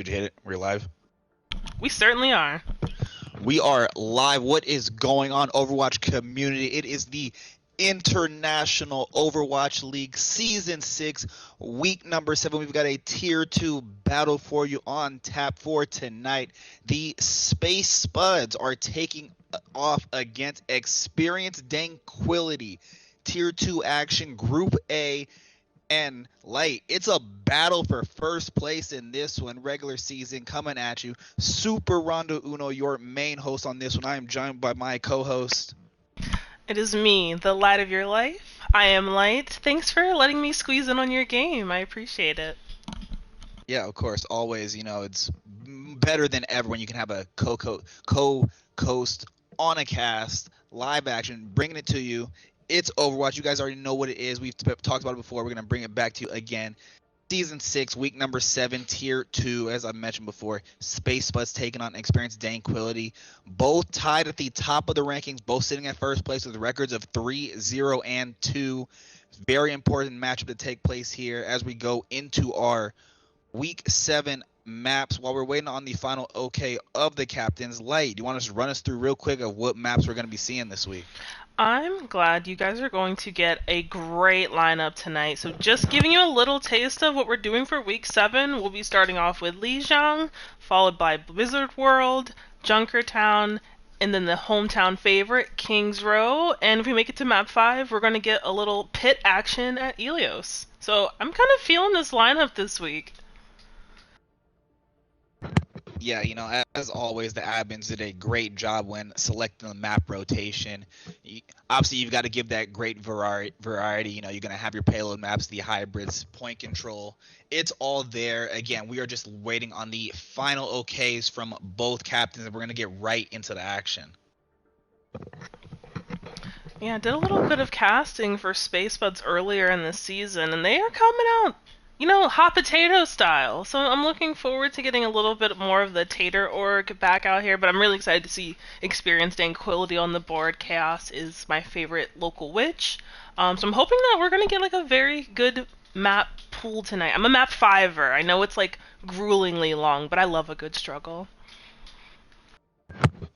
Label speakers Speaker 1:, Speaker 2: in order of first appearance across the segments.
Speaker 1: Did you hit it? We're live.
Speaker 2: We certainly are.
Speaker 1: We are live. What is going on, Overwatch community? It is the International Overwatch League Season 6, week number 7. We've got a Tier 2 battle for you on tap for tonight. The Space Spuds are taking off against Experienced Dankquility. Tier 2 action, Group A. And Light, it's a battle for first place in this one. Regular season coming at you. Super Rondo Uno, your main host on this one. I am joined by my co-host.
Speaker 2: It is me, the light of your life. I am Light. Thanks for letting me squeeze in on your game. I appreciate it.
Speaker 1: Yeah, of course. Always, it's better than ever when you can have a co-host on a cast, live action, bringing it to you. It's Overwatch. You guys already know what it is. We've talked about it before. We're going to bring it back to you again. Season 6, week number 7, Tier 2, as I mentioned before. Space Spuds taking on Experienced Dankquility. Both tied at the top of the rankings, both sitting at first place with records of 3-0 and 2. Very important matchup to take place here as we go into our week 7 maps. While we're waiting on the final okay of the captains, Light, do you want to just run us through real quick of what maps we're going to be seeing this week?
Speaker 2: I'm glad you guys are going to get a great lineup tonight. So just giving you a little taste of what we're doing for week 7, we'll be starting off with Lijiang, followed by Blizzard World, Junkertown, and then the hometown favorite, Kings Row. And if we make it to map 5, we're going to get a little pit action at Ilios. So I'm kind of feeling this lineup this week.
Speaker 1: Yeah, as always, the admins did a great job when selecting the map rotation. Obviously, you've got to give that great variety. You're going to have your payload maps, the hybrids, point control. It's all there. Again, we are just waiting on the final okays from both captains, and we're going to get right into the action.
Speaker 2: Yeah, I did a little bit of casting for Space Buds earlier in the season, and they are coming out hot potato style. So I'm looking forward to getting a little bit more of the Tater org back out here, but I'm really excited to see Experienced Dankquility on the board. Chaos is my favorite local witch. So I'm hoping that we're going to get a very good map pool tonight. I'm a map 5er. I know it's gruelingly long, but I love a good struggle.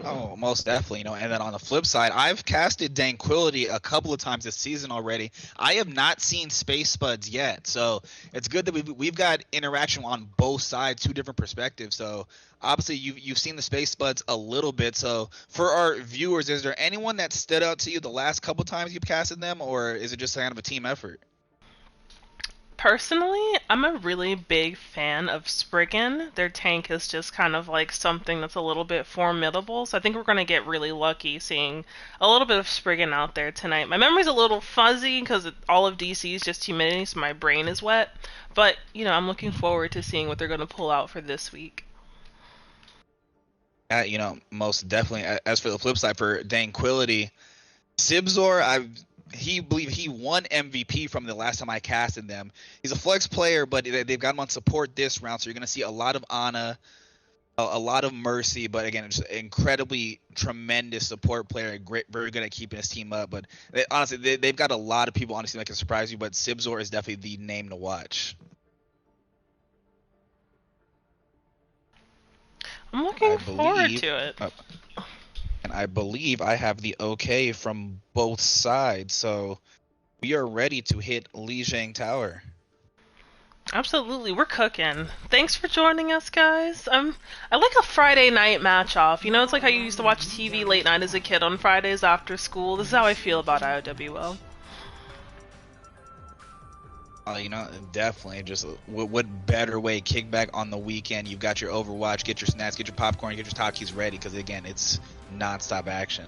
Speaker 1: Oh, most definitely, and then on the flip side, I've casted Dankquility a couple of times this season already. I have not seen Space Spuds yet, so it's good that we've got interaction on both sides, two different perspectives. So obviously you've seen the Space Spuds a little bit. So for our viewers, is there anyone that stood out to you the last couple times you've casted them, or is it just kind of a team effort?
Speaker 2: Personally, I'm a really big fan of Spriggan. Their tank is just kind of something that's a little bit formidable, so I think we're going to get really lucky seeing a little bit of Spriggan out there tonight. My memory's a little fuzzy because all of DC is just humidity, so my brain is wet, but, I'm looking forward to seeing what they're going to pull out for this week.
Speaker 1: Most definitely. As for the flip side, for Dankquility, Sibzor, he won MVP from the last time I casted them. He's a flex player, but they've got him on support this round, so you're going to see a lot of Ana, a lot of Mercy, but again, just incredibly tremendous support player, very good at keeping his team up. But honestly, they've got a lot of people on the team that can surprise you, but Sibzor is definitely the name to watch.
Speaker 2: I'm looking forward to it.
Speaker 1: And I believe I have the okay from both sides, so we are ready to hit Lijiang Tower.
Speaker 2: Absolutely, we're cooking. Thanks for joining us, guys. I like a Friday night match off. It's like how you used to watch TV late night as a kid on Fridays after school. This is how I feel about IOWL.
Speaker 1: Definitely. Just what better way? Kick back on the weekend. You've got your Overwatch, get your snacks, get your popcorn, get your hotkeys ready, because again, it's non-stop action.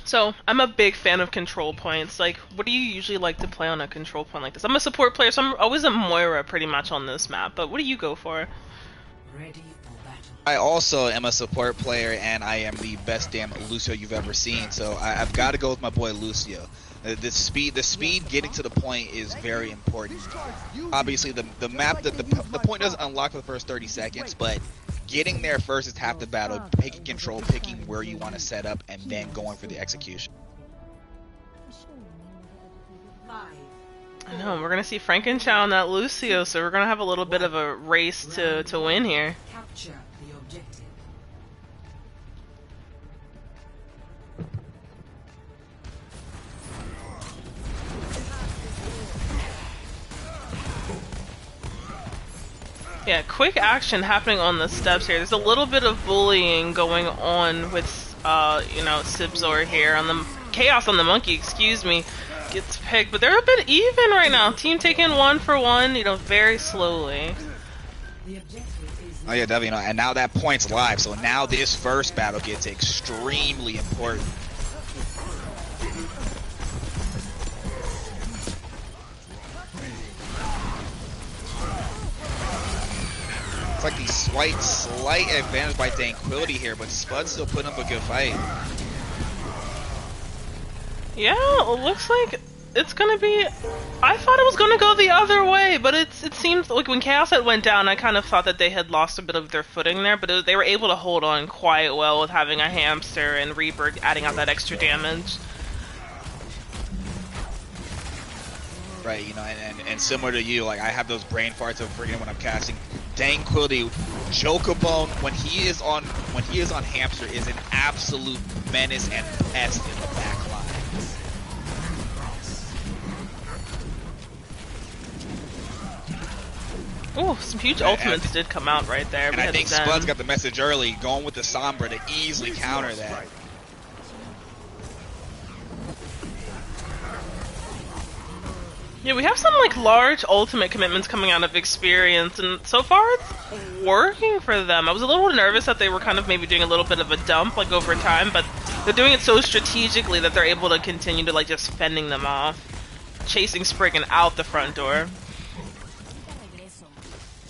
Speaker 2: So, I'm a big fan of control points. What do you usually like to play on a control point like this? I'm a support player, so I'm always a Moira pretty much on this map, but what do you go for?
Speaker 1: I also am a support player, and I am the best damn Lucio you've ever seen, so I've got to go with my boy Lucio. The speed getting to the point is very important. Obviously, the map, the point doesn't unlock for the first 30 seconds, but getting there first is half the battle. Taking control, picking where you want to set up, and then going for the execution.
Speaker 2: No, we're gonna see Frankenchow and that Lucio, so we're gonna have a little bit of a race to win here.
Speaker 3: Capture the objective.
Speaker 2: Yeah, quick action happening on the steps here. There's a little bit of bullying going on with, you know, Sibzor here on the Chaos on the Monkey. Excuse me, gets picked, but they're a bit even right now. Team taking 1 for 1, you know, very slowly.
Speaker 1: Oh yeah, definitely. You know, and now that point's live, so now this first battle gets extremely important. It's like the slight advantage by Dankquility here, but Spuds still putting up a good fight.
Speaker 2: Yeah, it looks like it's gonna be. I thought it was gonna go the other way, but it seems like when Chaos Set went down, I kind of thought that they had lost a bit of their footing there, but they were able to hold on quite well with having a hamster and Reaper adding out that extra damage.
Speaker 1: Right, you know, and similar to you, like I have those brain farts of forgetting when I'm casting. Dankquility, Jokabone, when he is on hamster, is an absolute menace and pest in the back line.
Speaker 2: Ooh, some huge ultimates did come out right there.
Speaker 1: And I think Spuds got the message early, going with the Sombra to easily counter that.
Speaker 2: Yeah, we have some like large ultimate commitments coming out of experience, and so far it's working for them. I was a little nervous that they were kind of maybe doing a little bit of a dump like over time, but they're doing it so strategically that they're able to continue to like just fending them off, chasing Spriggan out the front door.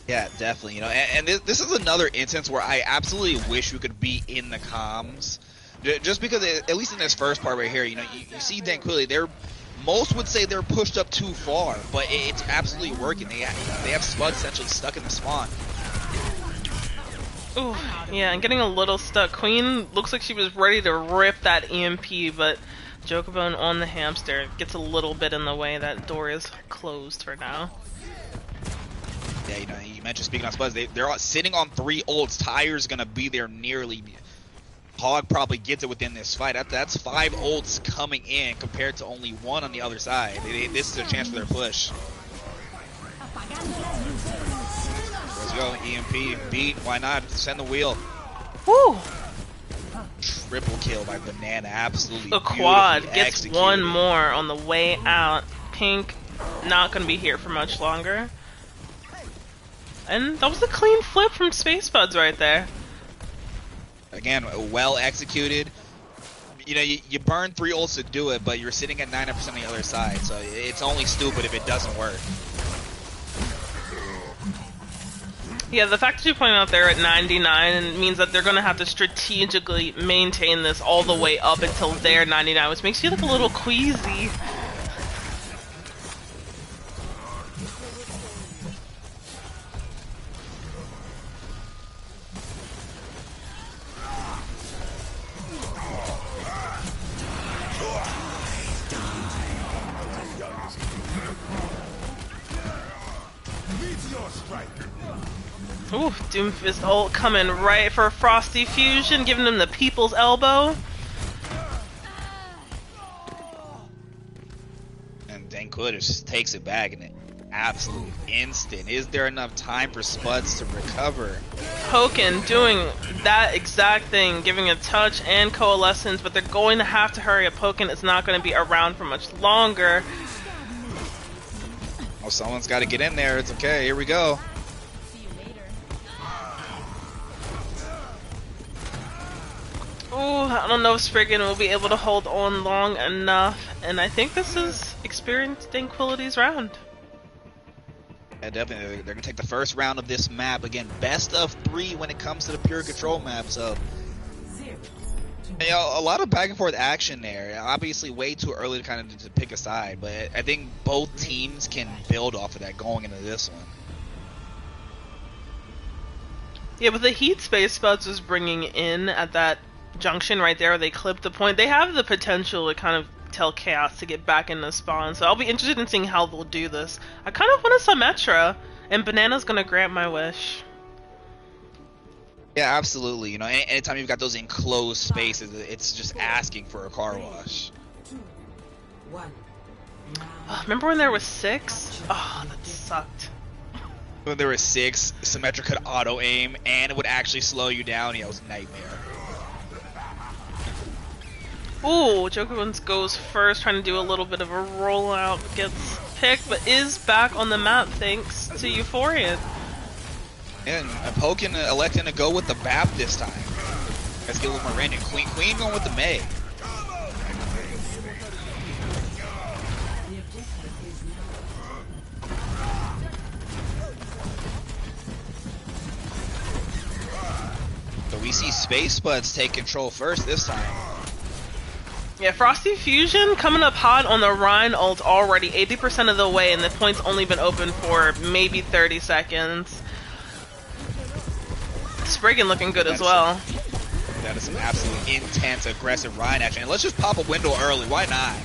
Speaker 1: Yeah, definitely. You know, and this is another instance where I absolutely wish we could be in the comms, just because at least in this first part right here, you know, you see Dankquility, most would say they're pushed up too far, but it's absolutely working. They have Spuds essentially stuck in the spawn.
Speaker 2: Ooh, yeah, and getting a little stuck. Queen looks like she was ready to rip that EMP, but Jokabone on the hamster gets a little bit in the way. That door is closed for now.
Speaker 1: Yeah, you know, you mentioned speaking on Spuds, they're all sitting on 3 ults. Tyre's gonna be there nearly. Hog probably gets it within this fight. That's 5 ults coming in compared to only 1 on the other side. This is a chance for their push. Let's go, EMP, beat, why not? Send the wheel.
Speaker 2: Woo!
Speaker 1: Triple kill by Banana, absolutely.
Speaker 2: The quad gets
Speaker 1: executed.
Speaker 2: 1 more on the way out. Pink not gonna be here for much longer. And that was a clean flip from Space Spuds right there.
Speaker 1: Again, well executed. You know, you burn 3 ults to do it, but you're sitting at 90% on the other side, so it's only stupid if it doesn't work.
Speaker 2: Yeah, the fact that you point out they're at 99 means that they're going to have to strategically maintain this all the way up until they're 99, which makes you look a little queasy. Ooh, Doomfist ult coming right for Frosty Fusion, giving him the people's elbow.
Speaker 1: And Dankquility just takes it back in an absolute instant. Is there enough time for Spuds to recover?
Speaker 2: Hoken doing that exact thing, giving a touch and coalescence, but they're going to have to hurry up. Hoken is not going to be around for much longer.
Speaker 1: Oh, someone's got to get in there. It's okay. Here we go.
Speaker 2: Ooh, I don't know if Spriggan will be able to hold on long enough, and I think this is Experience Dankquility's round.
Speaker 1: Yeah, definitely. They're going to take the first round of this map. Again, best of 3 when it comes to the pure control map, so... You know, a lot of back and forth action there. Obviously, way too early to kind of to pick a side, but I think both teams can build off of that going into this one.
Speaker 2: Yeah, but the heat Space Spuds was bringing in at that junction right there, they clipped the point. They have the potential to kind of tell Chaos to get back into spawn. So I'll be interested in seeing how they'll do this. I kind of want a Symmetra, and Banana's gonna grant my wish.
Speaker 1: Yeah, absolutely. You know, anytime you've got those enclosed spaces, it's just asking for a car wash.
Speaker 3: 2, 1.
Speaker 2: Remember when there was 6? Oh, that sucked.
Speaker 1: When there were 6, Symmetra could auto aim and it would actually slow you down. Yeah, it was a nightmare.
Speaker 2: Ooh, Jokubun goes first, trying to do a little bit of a rollout. Gets picked, but is back on the map thanks to Euphorian.
Speaker 1: And Pokin electing to go with the BAP this time. Let's get a little more random. Queen going with the Mei. So we see Space Spuds take control first this time.
Speaker 2: Yeah, Frosty Fusion coming up hot on the Rhine ult already, 80% of the way, and the point's only been open for maybe 30 seconds. Spriggan looking good as well.
Speaker 1: That is some absolute intense, aggressive Rhine action. And let's just pop a window early, why not?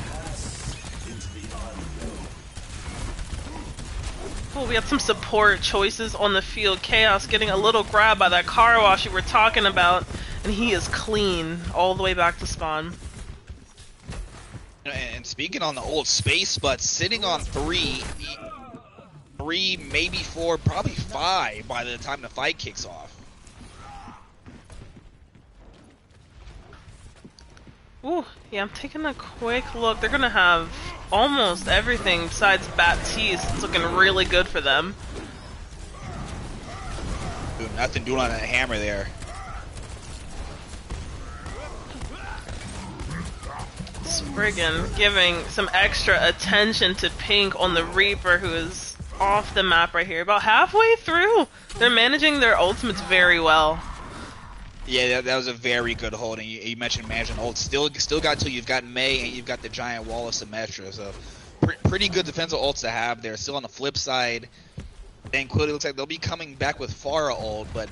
Speaker 2: Oh, we had some support choices on the field. Chaos getting a little grab by that car wash you were talking about, and he is clean all the way back to spawn.
Speaker 1: And speaking on the old Space, but sitting on 3, maybe 4, probably 5 by the time the fight kicks off.
Speaker 2: Ooh, yeah, I'm taking a quick look. They're gonna have almost everything besides Baptiste. It's looking really good for them.
Speaker 1: Dude, nothing doing on that hammer there.
Speaker 2: Spriggan giving some extra attention to Pink on the Reaper, who is off the map right here. About halfway through, they're managing their ultimates very well.
Speaker 1: Yeah, that was a very good hold. And you mentioned managing ult. Still got till you've got Mei and you've got the giant wall of Symmetra. So pretty good defensive ults to have there. Still on the flip side, Dankquility looks like they'll be coming back with Pharah ult, but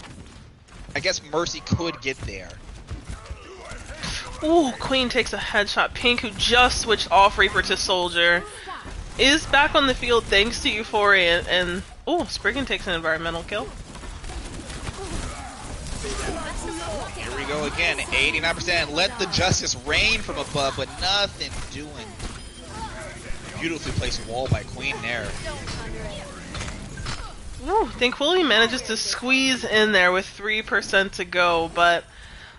Speaker 1: I guess Mercy could get there.
Speaker 2: Ooh, Queen takes a headshot. Pink, who just switched off Reaper to Soldier, is back on the field thanks to Euphoria. And ooh, Spriggan takes an environmental kill.
Speaker 1: Here we go again, 89%. Let the justice rain from above, but nothing doing. Beautifully placed wall by Queen there.
Speaker 2: Ooh, Dankquility manages to squeeze in there with 3% to go, but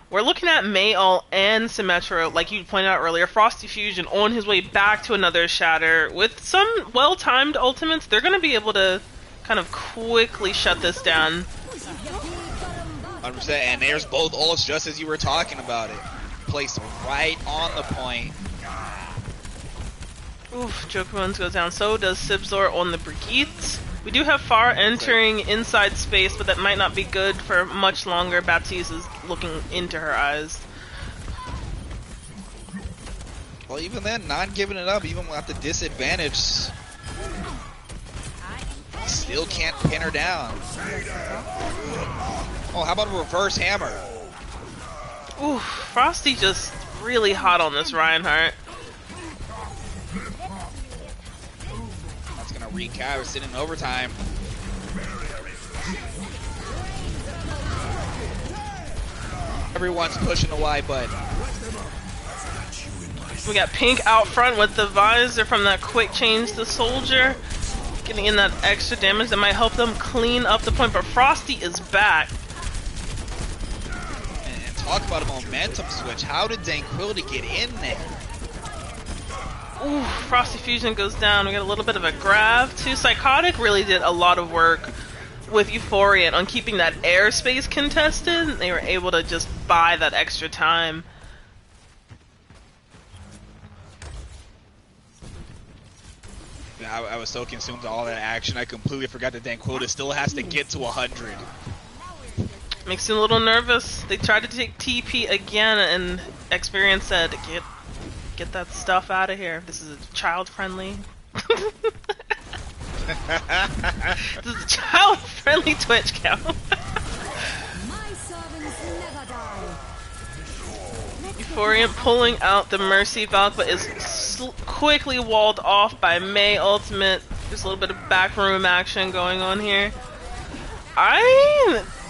Speaker 2: we're looking at Mayall and Symmetra, like you pointed out earlier. Frosty Fusion on his way back to another Shatter. With some well-timed ultimates, they're going to be able to kind of quickly shut this down.
Speaker 1: 100%, and there's both ults just as you were talking about it. Placed right on the point.
Speaker 2: Oof, Jokerbones goes down. So does Sibzor on the Brigitte. We do have Far entering inside space, but that might not be good for much longer. Baptiste is looking into her eyes.
Speaker 1: Well, even then, not giving it up, even with the disadvantage. Still can't pin her down. Oh, how about a reverse hammer?
Speaker 2: Ooh, Frosty just really hot on this Reinhardt.
Speaker 1: That's gonna wreak havoc, sitting in overtime. Everyone's pushing the Y button.
Speaker 2: We got Pink out front with the visor from that quick change to Soldier. Getting in that extra damage that might help them clean up the point, but Frosty is back.
Speaker 1: And talk about a momentum switch. How did Dankquility get in there?
Speaker 2: Ooh, Frosty Fusion goes down. We got a little bit of a grab too. Psychotic really did a lot of work with Euphorian on keeping that airspace contested. They were able to just buy that extra time.
Speaker 1: I was so consumed with all that action, I completely forgot that Dankquility still has to get to 100.
Speaker 2: Makes you a little nervous. They tried to take TP again, and Experience said, "Get that stuff out of here. This is child-friendly." This is a child-friendly Twitch count. Euphorian pulling out the Mercy Valk, but is quickly walled off by Mei ultimate. There's a little bit of backroom action going on here.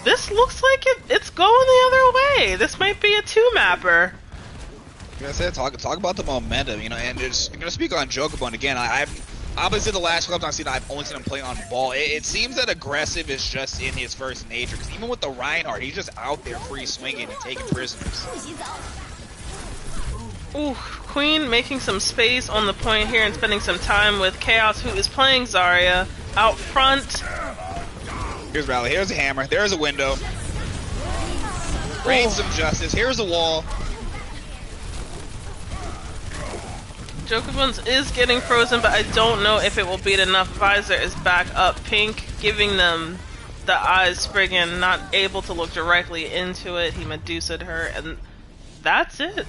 Speaker 2: This looks like it's going the other way. This might be a 2-mapper.
Speaker 1: Like I said, talk about the momentum, you know, and I'm gonna speak on Jokerbo, and again, I've obviously the last clubs I've seen, I've only seen him play on ball. It seems that aggressive is just in his first nature, because even with the Reinhardt, he's just out there free swinging and taking prisoners.
Speaker 2: Ooh, Queen making some space on the point here and spending some time with Chaos, who is playing Zarya out front.
Speaker 1: Here's Rally, here's a hammer, there's a window. Rain some justice, here's a wall.
Speaker 2: Jokerbones is getting frozen, but I don't know if it will beat enough. Visor is back up. Pink giving them the eyes. Spriggan not able to look directly into it. He Medusa'd her, and that's it.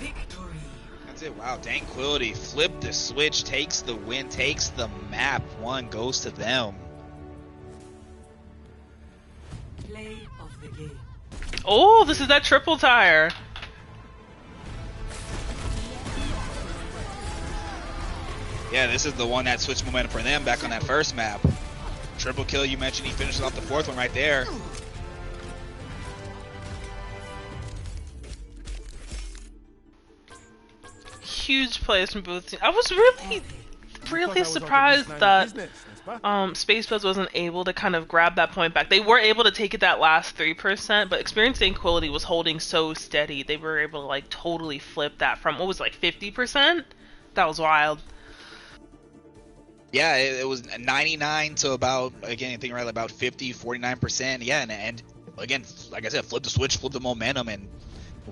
Speaker 1: That's it. Wow, Dankquility flipped the switch, takes the win, takes the map. One goes to them.
Speaker 3: Play of the game.
Speaker 2: Oh, this is that triple tire.
Speaker 1: Yeah, this is the one that switched momentum for them back on that first map. Triple kill, you mentioned he finishes off the fourth one right there.
Speaker 2: Huge plays from both teams. I was really surprised that Spuds wasn't able to kind of grab that point back. They were able to take it that last 3%, but Experience Dankquility was holding so steady. They were able to like totally flip that from what was like 50%? That was wild.
Speaker 1: Yeah, it was 99 to about, again, I think right about 50, 49%. Yeah, and again, like I said, flip the switch, flip the momentum, and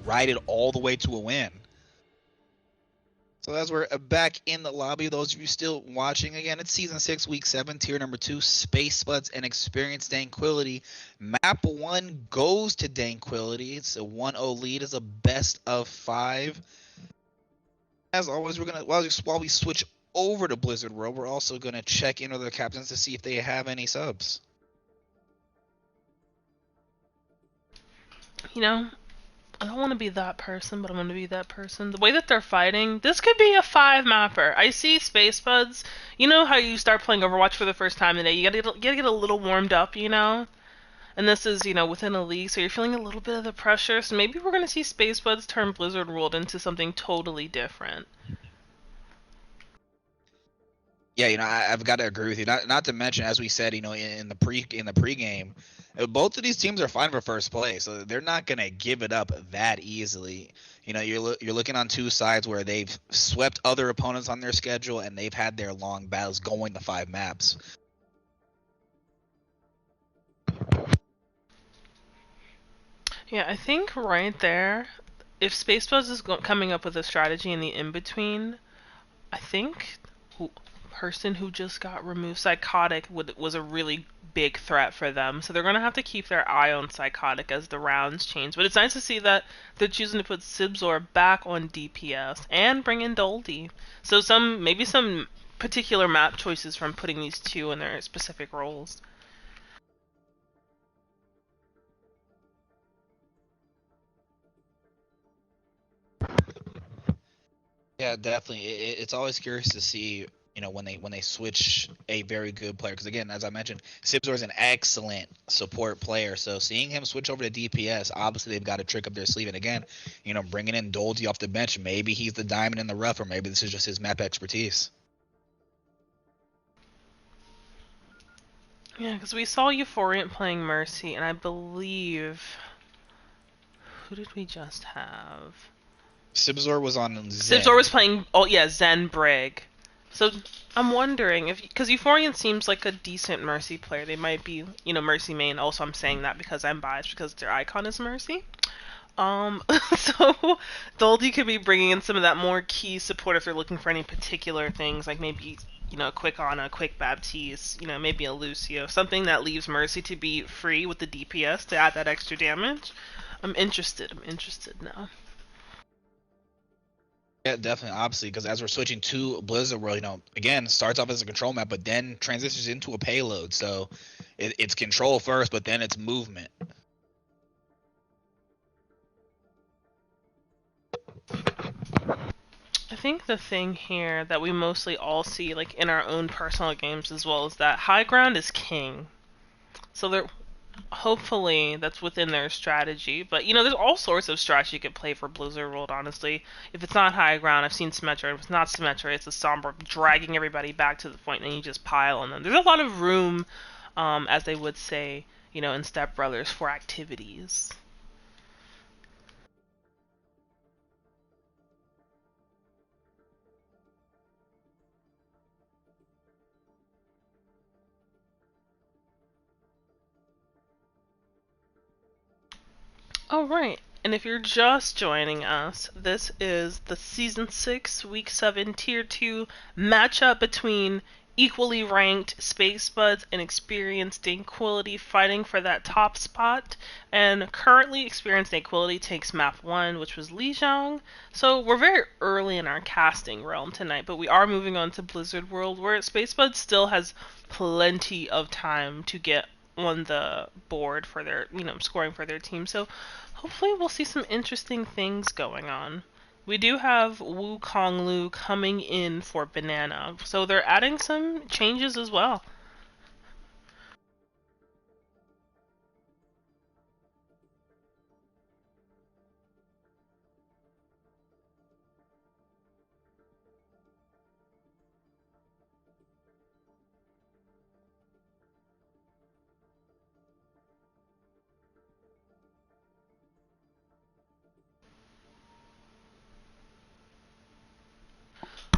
Speaker 1: ride it all the way to a win. So as we're back in the lobby, those of you still watching, again, it's Season 6, Week 7, Tier Number 2, Spuds and Experience Dankquility. Map 1 goes to Dankquility. It's a 1-0 lead. It's a best of 5. As always, we're going to, while we switch over to Blizzard World, we're also going to check in with the captains to see if they have any subs.
Speaker 2: You know, I don't want to be that person, but I'm going to be that person. The way that they're fighting, this could be a 5-mapper. I see Spuds. You know how you start playing Overwatch for the first time today? You gotta get a little warmed up, you know? And this is, you know, within a league, so you're feeling a little bit of the pressure. So maybe we're going to see Spuds turn Blizzard World into something totally different.
Speaker 1: Yeah, you know, I've got to agree with you. Not to mention, as we said, you know, in the pregame, both of these teams are fine for first place, so they're not gonna give it up that easily. You know, you're looking on two sides where they've swept other opponents on their schedule, and they've had their long battles going to 5 maps.
Speaker 2: Yeah, I think right there, if Spuds is coming up with a strategy in the in-between, I think person who just got removed, Psychotic, was a really big threat for them. So they're going to have to keep their eye on Psychotic as the rounds change. But it's nice to see that they're choosing to put Sibzor back on DPS and bring in Doldy. So maybe some particular map choices from putting these two in their specific roles.
Speaker 1: Yeah, definitely. It's always curious to see, you know, when they switch a very good player, because again, as I mentioned, Sibzor is an excellent support player. So seeing him switch over to DPS, obviously they've got a trick up their sleeve. And again, you know, bringing in Doldy off the bench, maybe he's the diamond in the rough, or maybe this is just his map expertise.
Speaker 2: Yeah, because we saw Euphoriant playing Mercy, and I believe, who did we just have?
Speaker 1: Sibzor was on Zen.
Speaker 2: Sibzor was playing, Zen Brig. So I'm wondering if, because Euphorian seems like a decent Mercy player, they might be, you know, Mercy main. Also, I'm saying that because I'm biased because their icon is Mercy. So Doldy could be bringing in some of that more key support if they're looking for any particular things, like maybe, you know, a quick Ana, a quick Baptiste, you know, maybe a Lucio, something that leaves Mercy to be free with the DPS to add that extra damage. I'm interested now.
Speaker 1: Yeah, definitely, obviously, because as we're switching to Blizzard World, you know, again, starts off as a control map, but then transitions into a payload. So it's control first, but then it's movement.
Speaker 2: I think the thing here that we mostly all see, like in our own personal games as well, is that high ground is king. So they're hopefully that's within their strategy. But you know, there's all sorts of strategy you could play for Blizzard World. Honestly, if it's not high ground, I've seen Symmetra. If it's not Symmetra, it's a Sombra dragging everybody back to the point, and you just pile on them. There's a lot of room, as they would say, you know, in Step Brothers, for activities. Oh, right. And if you're just joining us, this is the Season 6, Week 7, Tier 2 matchup between equally ranked Space Spuds and experienced Dankquility fighting for that top spot. And currently, experienced Dankquility takes map 1, which was Lijiang. So we're very early in our casting realm tonight, but we are moving on to Blizzard World, where Space Spuds still has plenty of time to get on the board for their, you know, scoring for their team. So hopefully we'll see some interesting things going on. We do have Wukong Lu coming in for Banana, so they're adding some changes as well.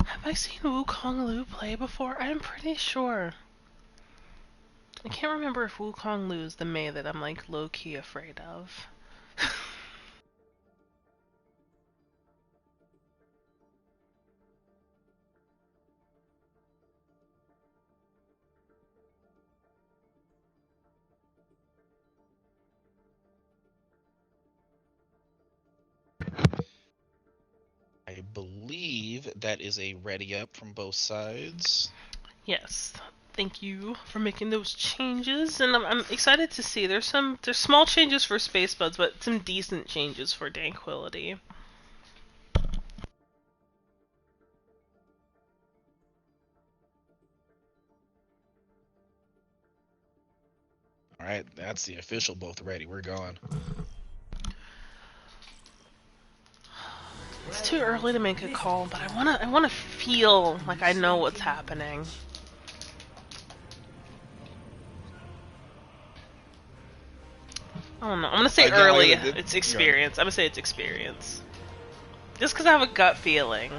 Speaker 2: Have I seen Wukong Lu play before? I'm pretty sure. I can't remember if Wukong Lu is the Mei that I'm like low-key afraid of.
Speaker 1: I believe that is a ready up from both sides.
Speaker 2: Yes. Thank you for making those changes, and I'm excited to see there's small changes for Space Buds, but some decent changes for Dankquility.
Speaker 1: All right, that's the official both ready. We're going.
Speaker 2: It's too early to make a call, but I wanna feel like I know what's happening. I don't know. I'm gonna say early. It's experience. I'm gonna say it's experience. Just because I have a gut feeling.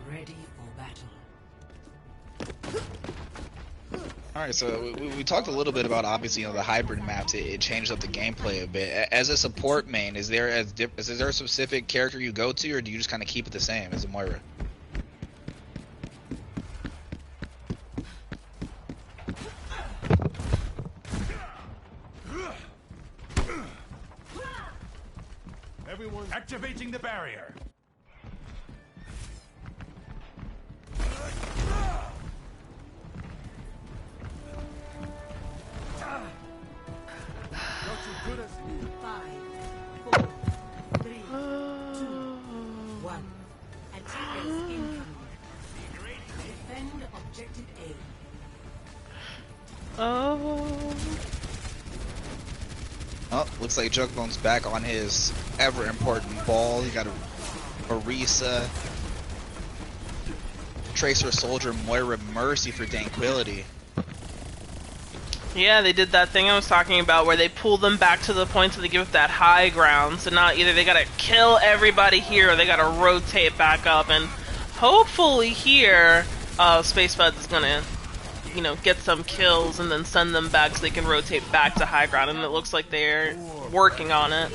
Speaker 3: Ready for battle.
Speaker 1: All right, so we talked a little bit about, obviously, you know, the hybrid maps. It changed up the gameplay a bit. As a support main, is there a specific character you go to, or do you just kind of keep it the same as a Moira?
Speaker 4: Everyone activating the barrier.
Speaker 1: Oh, looks like Jugbone's back on his ever-important ball. You got a Orisa, Tracer, Soldier, Moira, Mercy for Dankquility.
Speaker 2: Yeah, they did that thing I was talking about where they pull them back to the point so they give it that high ground. So now either they gotta kill everybody here or they gotta rotate back up. And hopefully here, Space Buds is gonna, you know, get some kills and then send them back so they can rotate back to high ground. And it looks like they're working on it.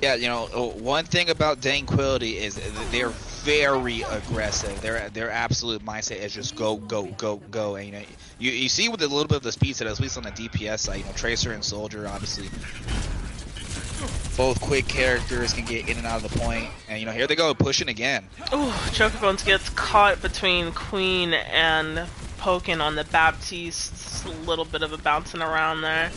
Speaker 1: Yeah, you know, one thing about Dankquility is they're very aggressive. Their absolute mindset is just go, go, go, go. And you see with a little bit of the speed set, at least on the DPS side, you know, Tracer and Soldier obviously Both quick characters can get in and out of the point, and you know, here they go pushing again.
Speaker 2: Ooh, Chocobones gets caught between Queen and Pokin on the Baptiste. It's a little bit of a bouncing around there.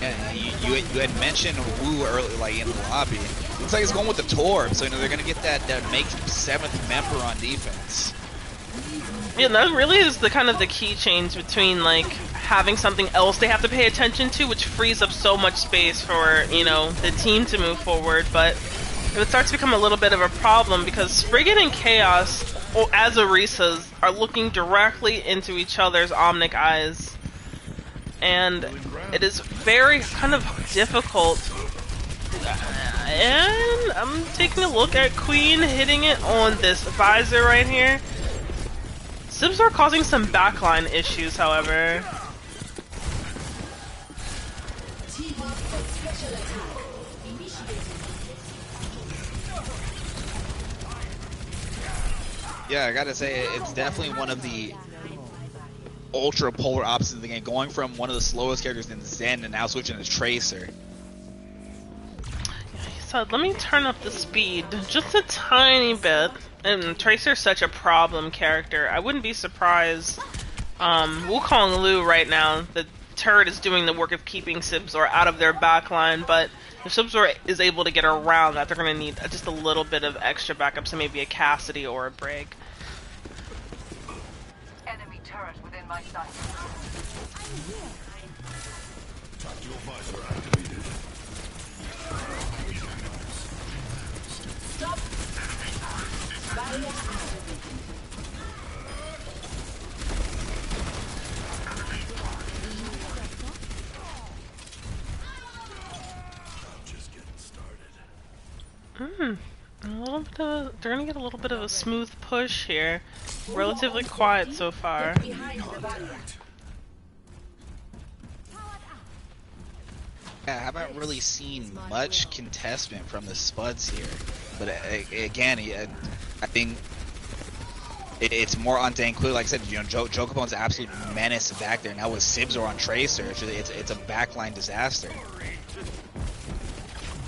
Speaker 1: Yeah, you had mentioned Wu early, like in the lobby. Looks like it's going with the Torb, so you know they're gonna get that make 7th member on defense.
Speaker 2: Yeah, that really is the kind of the key change between like having something else they have to pay attention to, which frees up so much space for, you know, the team to move forward. But it starts to become a little bit of a problem because Spriggan and Chaos, as Orisas, are looking directly into each other's Omnic eyes. And it is very kind of difficult. And I'm taking a look at Queen hitting it on this visor right here. Sibs are causing some backline issues, however.
Speaker 1: Yeah, I gotta say, it's definitely one of the ultra polar opposites of the game, going from one of the slowest characters in Zen and now switching to Tracer.
Speaker 2: So let me turn up the speed just a tiny bit. And Tracer's such a problem character. I wouldn't be surprised. Wukong Lu right now, the turret is doing the work of keeping Sibzor out of their backline, but if Sibzor is able to get around that, they're going to need just a little bit of extra backup, so maybe a Cassidy or a Brig.
Speaker 5: Enemy turret within my sight.
Speaker 4: Tactical visor activated.
Speaker 5: Stop.
Speaker 4: Just getting started.
Speaker 2: They're gonna get a little bit of a smooth push here. Relatively quiet so far.
Speaker 1: Yeah, I haven't really seen much contestment from the Spuds here, but again, I think it's more on Dankquility. Like I said, you know, Jokabone's an absolute menace back there. Now with Sibzor on Tracer, it's a backline disaster.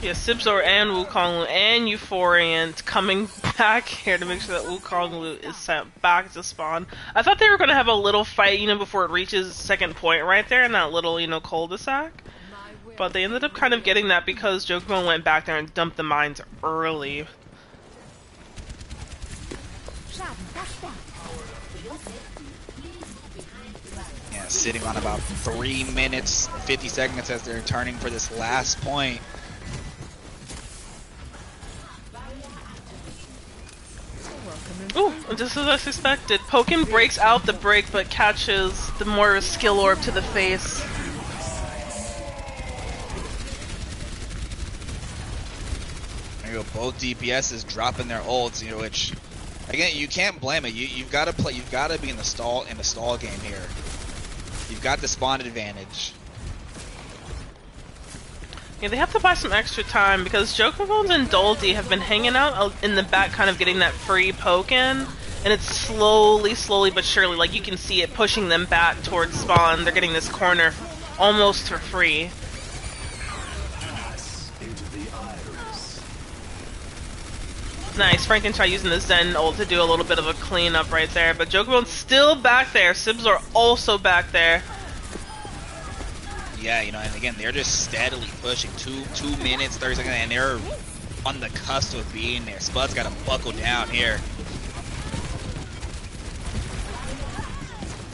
Speaker 2: Yeah, Sibzor and Wukong Lu and Euphoriant coming back here to make sure that Wukong Lu is sent back to spawn. I thought they were gonna have a little fight, you know, before it reaches second point right there in that little, you know, cul-de-sac. But they ended up kind of getting that because Jokobone went back there and dumped the mines early.
Speaker 1: Yeah, sitting on about 3 minutes, 50 seconds as they're turning for this last point.
Speaker 2: Ooh, just as I suspected. Pokin breaks out the break but catches the more skill orb to the face.
Speaker 1: There you go, both DPSs dropping their ults, you know, which again, you can't blame it. You've got to play. You've got to be in the stall game here. You've got the spawn advantage.
Speaker 2: Yeah, they have to buy some extra time because Jokabones and Doldy have been hanging out in the back, kind of getting that free poke in, and it's slowly but surely, like you can see it pushing them back towards spawn. They're getting this corner almost for free. Nice, Franken tried using the Zen ult to do a little bit of a cleanup right there, but Jokabone's still back there. Sibs are also back there.
Speaker 1: Yeah, you know, and again, they're just steadily pushing. 2 minutes, 30 seconds, and they're on the cusp of being there. Spud's got to buckle down here.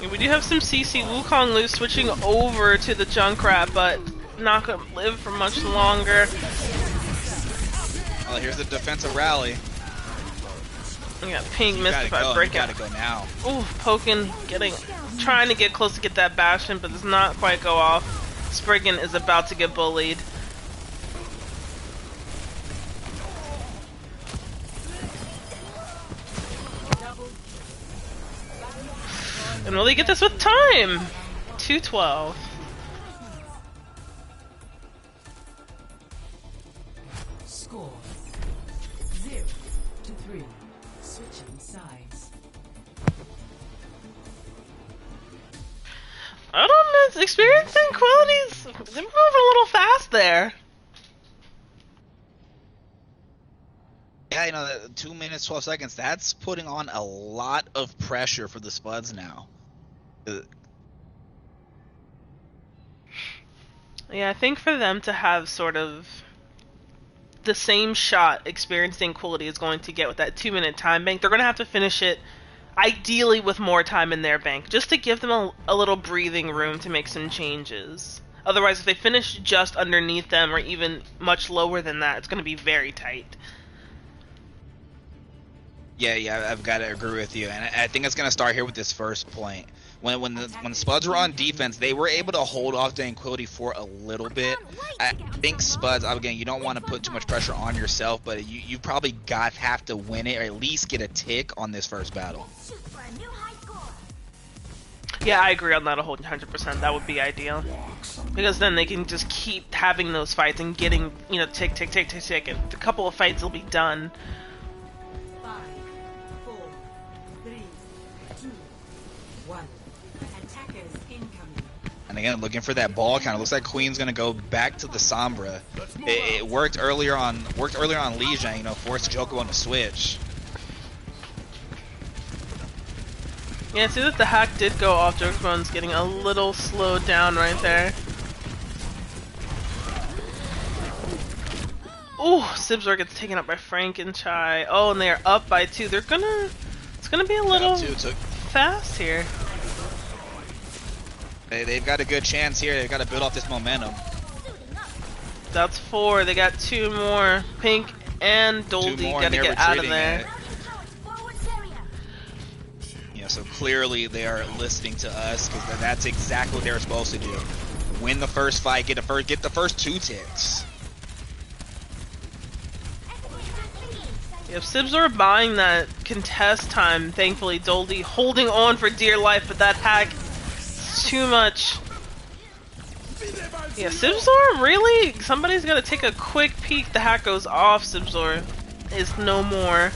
Speaker 2: Yeah, we do have some CC. Wukong Lu switching over to the Junkrat, but not going to live for much longer.
Speaker 1: Oh, here's the defensive rally.
Speaker 2: We got ping missed by breakout.
Speaker 1: Gotta go now.
Speaker 2: Ooh, Pokin trying to get close to get that Bastion, but does not quite go off. Spriggan is about to get bullied. And will he get this with time? 2:12.
Speaker 3: Score 0-3. Switching sides.
Speaker 2: I don't know. Experience Dankquility's they're moving a little fast there.
Speaker 1: Yeah, you know, 2 minutes 12 seconds. That's putting on a lot of pressure for the Spuds now.
Speaker 2: Yeah, I think for them to have sort of the same shot Experience Dankquility is going to get with that 2-minute time bank, they're going to have to finish it ideally with more time in their bank, just to give them a little breathing room to make some changes. Otherwise, if they finish just underneath them or even much lower than that, it's going to be very tight.
Speaker 1: Yeah, I've got to agree with you, and I think it's going to start here with this first point. When the Spuds were on defense, they were able to hold off Dankquility for a little bit. I think Spuds, again, you don't want to put too much pressure on yourself, but you probably have to win it or at least get a tick on this first battle.
Speaker 2: Yeah, I agree on that 100%. That would be ideal. Because then they can just keep having those fights and getting, you know, tick, and a couple of fights will be done.
Speaker 3: 5, 4, 3, 2, 1. Attackers incoming.
Speaker 1: And again, looking for that ball count. It looks like Queen's gonna go back to the Sombra. It worked earlier on Legion, you know, forced Joko on to switch.
Speaker 2: Yeah, see that the hack did go off. Jokebone's getting a little slowed down right there. Ooh, Sibzor gets taken up by Frankenchai. Oh, and they are up by 2. It's gonna be a little fast here.
Speaker 1: They've got a good chance here. They've got to build off this momentum.
Speaker 2: That's 4. They got 2 more. Pink and Doldy gotta get out of there.
Speaker 1: You know, so clearly they are listening to us because that's exactly what they were supposed to do. Win the first fight, get the first 2 ticks.
Speaker 2: If Sibzor buying that contest time, thankfully Doldy holding on for dear life, but that hack is too much. Yeah, Sibzor, really? Somebody's gotta take a quick peek. The hack goes off. Sibzor is no more.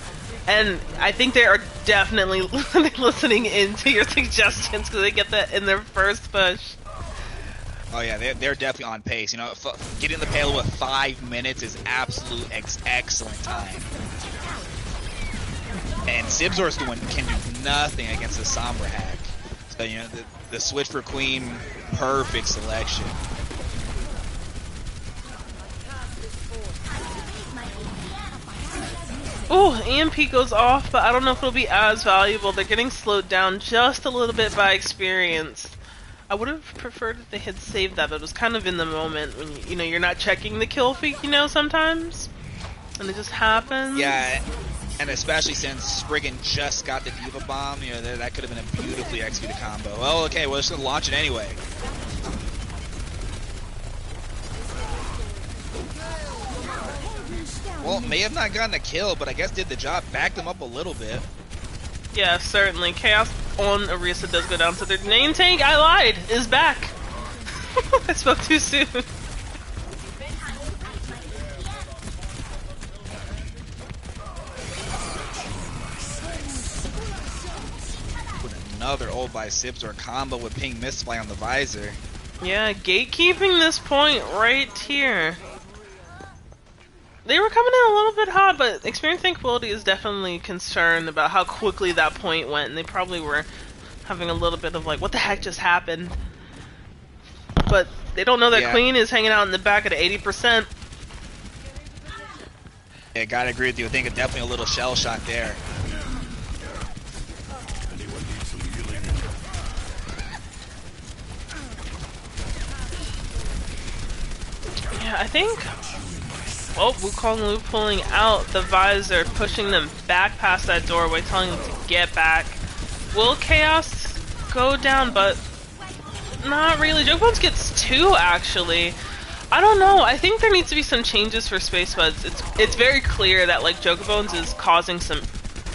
Speaker 2: And I think they are definitely listening into your suggestions because they get that in their first push.
Speaker 1: Oh yeah, they're definitely on pace. You know, getting the payload with 5 minutes is absolute excellent time. And Sibzor can do nothing against the Sombra hack. So you know, the switch for Queen, perfect selection.
Speaker 2: Ooh, EMP goes off, but I don't know if it'll be as valuable. They're getting slowed down just a little bit by experience. I would have preferred if they had saved that, but it was kind of in the moment when you know you're not checking the kill feed, you know, sometimes, and it just happens.
Speaker 1: Yeah, and especially since Spriggan just got the Diva Bomb, you know, that could have been a beautifully executed combo. Well, okay, well, just gonna launch it anyway. Well, may have not gotten a kill, but I guess did the job, backed them up a little bit.
Speaker 2: Yeah, certainly. Chaos on Arisa does go down, so their main tank, I lied, is back. I spoke too soon.
Speaker 1: Another ult by Sibzor combo with ping misfly on the visor.
Speaker 2: Yeah, gatekeeping this point right here. They were coming in a little bit hot, but Experience Dankquility is definitely concerned about how quickly that point went, and they probably were having a little bit of like, what the heck just happened? But they don't know that Queen is hanging out in the back at 80%.
Speaker 1: Yeah, gotta agree with you. I think it's definitely a little shell shock there.
Speaker 2: Yeah, I think. Oh, Wukong Lu pulling out the visor, pushing them back past that doorway, telling them to get back. Will Chaos go down? But not really. Jokebones gets 2, actually. I don't know. I think there needs to be some changes for Space Spuds. It's very clear that like Jokebones is causing some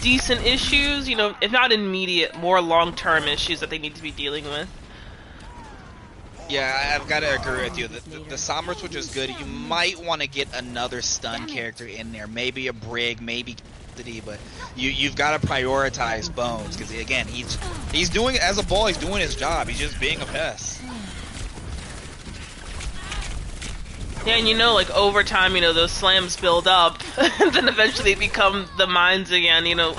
Speaker 2: decent issues. You know, if not immediate, more long-term issues that they need to be dealing with.
Speaker 1: Yeah, I've got to agree with you. The Sombra switch is good. You might want to get another stun character in there. Maybe a Brig, maybe custody, but you've got to prioritize Bones because again he's doing it as a ball. He's doing his job. He's just being a pest.
Speaker 2: Yeah, and you know, like, over time, you know, those slams build up, and then eventually become the mines again, you know,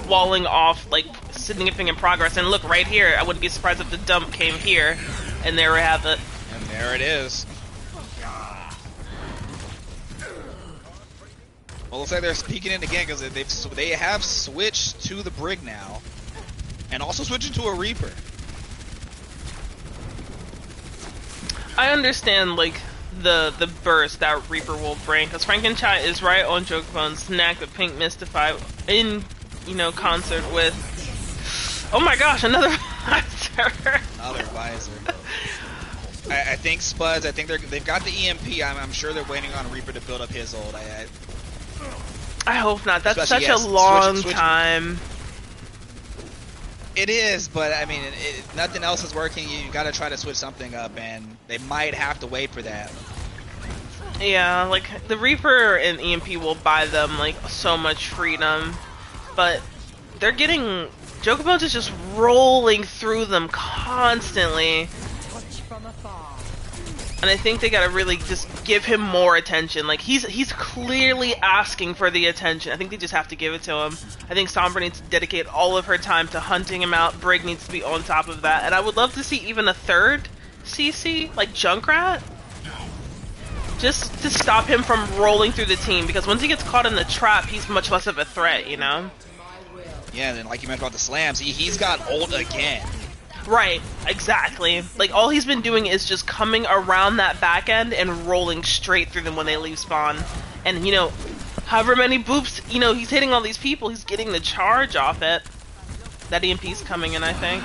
Speaker 2: walling off, like, significant progress. And look, right here, I wouldn't be surprised if the dump came here, and there we have it.
Speaker 1: And there it is. Well, looks like they're peeking in again, because they have switched to the Brig now, and also switching to a Reaper.
Speaker 2: I understand, like, the burst that Reaper will bring, because Frankenchai is right on Jokerbone's neck, but Pink Mystify in, you know, concert with, oh my gosh, another visor.
Speaker 1: Another visor. I think Spuds, I think they've got the EMP. I'm sure they're waiting on Reaper to build up his ult.
Speaker 2: I hope not. That's
Speaker 1: Especially,
Speaker 2: such
Speaker 1: yes,
Speaker 2: a long
Speaker 1: switch.
Speaker 2: time.
Speaker 1: It is, but I mean, nothing else is working. You got to try to switch something up, and they might have to wait for that.
Speaker 2: Yeah, like, the Reaper and EMP will buy them, like, so much freedom, but they're getting... Jokerbones is just rolling through them constantly. And I think they gotta really just give him more attention. Like, he's clearly asking for the attention. I think they just have to give it to him. I think Sombra needs to dedicate all of her time to hunting him out. Brig needs to be on top of that. And I would love to see even a third CC, like Junkrat. Just to stop him from rolling through the team, because once he gets caught in the trap, he's much less of a threat, you know?
Speaker 1: Yeah, and then like you mentioned about the slams, he's got ult again.
Speaker 2: Right, exactly. Like, all he's been doing is just coming around that back end and rolling straight through them when they leave spawn. And, you know, however many boops, you know, he's hitting all these people, he's getting the charge off it. That EMP's coming in, I think.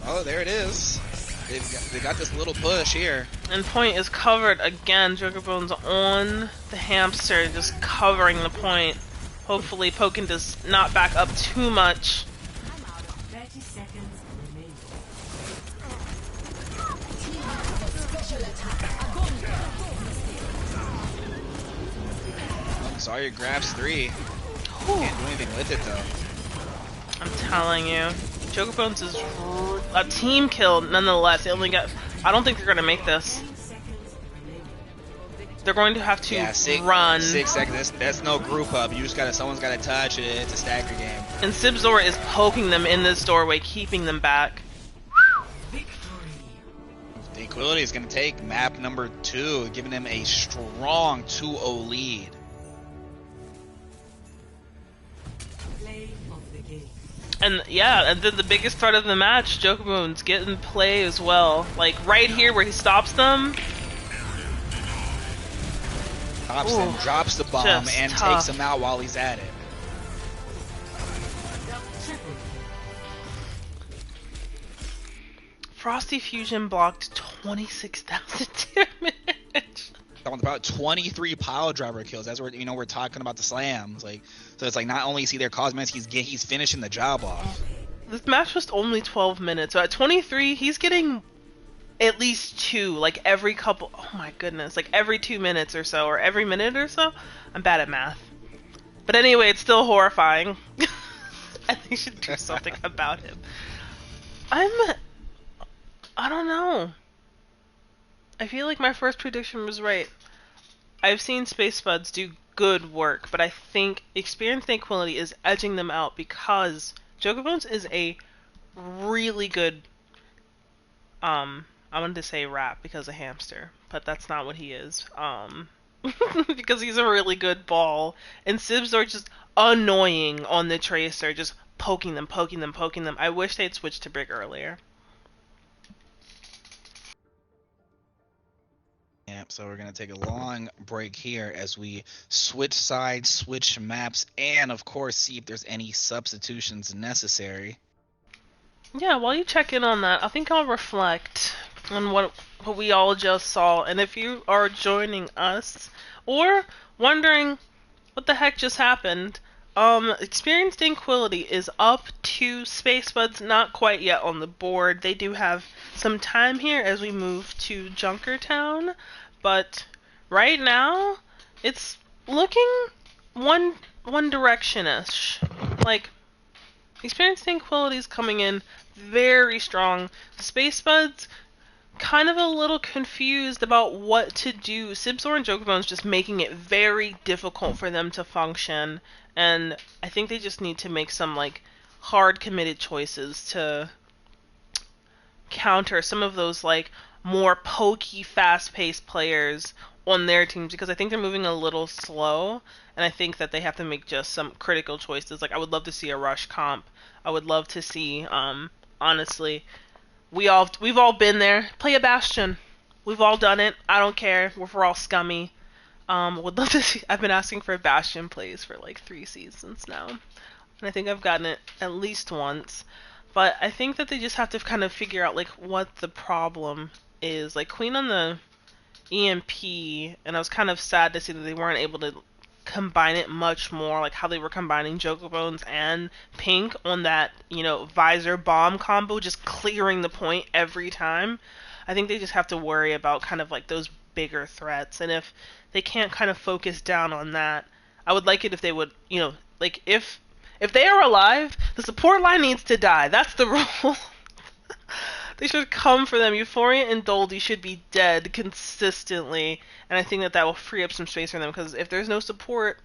Speaker 1: Oh, there it is. They got this little push here.
Speaker 2: And point is covered again. Jokerbone's on the hamster, just covering the point. Hopefully Pokin does not back up too much.
Speaker 3: 30 seconds remaining.
Speaker 1: Oh, Zarya grabs 3. Can't do anything with it though.
Speaker 2: I'm telling you. Jokerbones is a team kill nonetheless. They only got... I don't think they're going to make this. They're going to have to run.
Speaker 1: 6 seconds. That's no group up. You just gotta. Someone's gotta touch it. It's a stagger game.
Speaker 2: And Sibzor is poking them in this doorway, keeping them back.
Speaker 1: Dankquility is gonna take map number 2, giving them a strong 2-0 lead.
Speaker 3: Play of the game.
Speaker 2: And yeah, and then the biggest threat of the match, Jokerbone's getting play as well. Like right here where he stops them.
Speaker 1: Thompson drops the bomb and takes him out while he's at it.
Speaker 2: Frosty Fusion blocked 26,000 damage.
Speaker 1: About 23 pile driver kills. That's where we're talking about the slams. Like, so it's like not only is he there cosmetics, he's finishing the job off.
Speaker 2: This match was only 12 minutes. So at 23, he's getting at least 2, like every couple, oh my goodness, like every 2 minutes or so, or every minute or so. I'm bad at math. But anyway, it's still horrifying. I think they should do something about him. I don't know. I feel like my first prediction was right. I've seen Space Spuds do good work, but I think Experience Dankquility is edging them out because Jokerbones is a really good, I wanted to say rap because of hamster, but that's not what he is. Because he's a really good ball. And Sibs are just annoying on the Tracer, just poking them. I wish they'd switched to Brig earlier.
Speaker 1: Yeah, so we're going to take a long break here as we switch sides, switch maps, and of course see if there's any substitutions necessary.
Speaker 2: Yeah, while you check in on that, I think I'll reflect on what we all just saw. And if you are joining us or wondering what the heck just happened, Experience Dankquility is up to Space Spuds, not quite yet on the board. They do have some time here as we move to Junkertown, but right now it's looking one one direction-ish. Like, Experience Dankquility's coming in very strong. Space Buds kind of a little confused about what to do. Sibzor and Jokerbone's just making it very difficult for them to function, and I think they just need to make some like hard committed choices to counter some of those like more pokey, fast-paced players on their teams, because I think they're moving a little slow, and I think that they have to make just some critical choices. Like, I would love to see a rush comp. I would love to see, honestly, we've all been there. Play a Bastion. We've all done it. I don't care if we're all scummy. Would love to see. I've been asking for Bastion plays for like 3 seasons now, and I think I've gotten it at least once. But I think that they just have to kind of figure out like what the problem is. Like Queen on the EMP, and I was kind of sad to see that they weren't able to combine it much more, like how they were combining Jokerbones and Pink on that, visor bomb combo, just clearing the point every time. I think they just have to worry about kind of like those bigger threats, and if they can't kind of focus down on that, I would like it if they would, like if they are alive, the support line needs to die. That's the rule. They should come for them. Euphoria and Doldy should be dead consistently, and I think that that will free up some space for them, because if there's no support,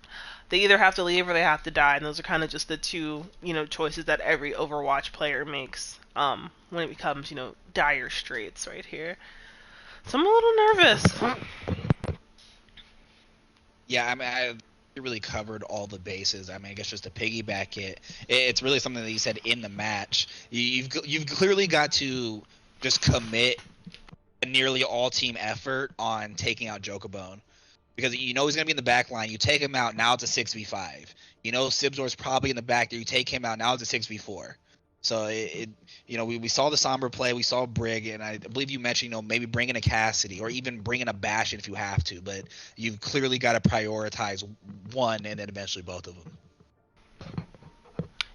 Speaker 2: they either have to leave or they have to die, and those are kind of just the two, choices that every Overwatch player makes when it becomes, dire straits right here. So I'm a little nervous.
Speaker 1: Yeah, I mean, I really covered all the bases. I mean, I guess just to piggyback it's really something that you said in the match. You've clearly got to just commit a nearly all team effort on taking out Jokabone, because he's going to be in the back line. You take him out, now it's a 6v5. Sibzor's probably in the back there. You take him out, now it's a 6v4. So we saw the Sombra play, we saw Brig, and I believe you mentioned, maybe bringing a Cassidy or even bringing a Bastion if you have to, but you've clearly got to prioritize one and then eventually both of them.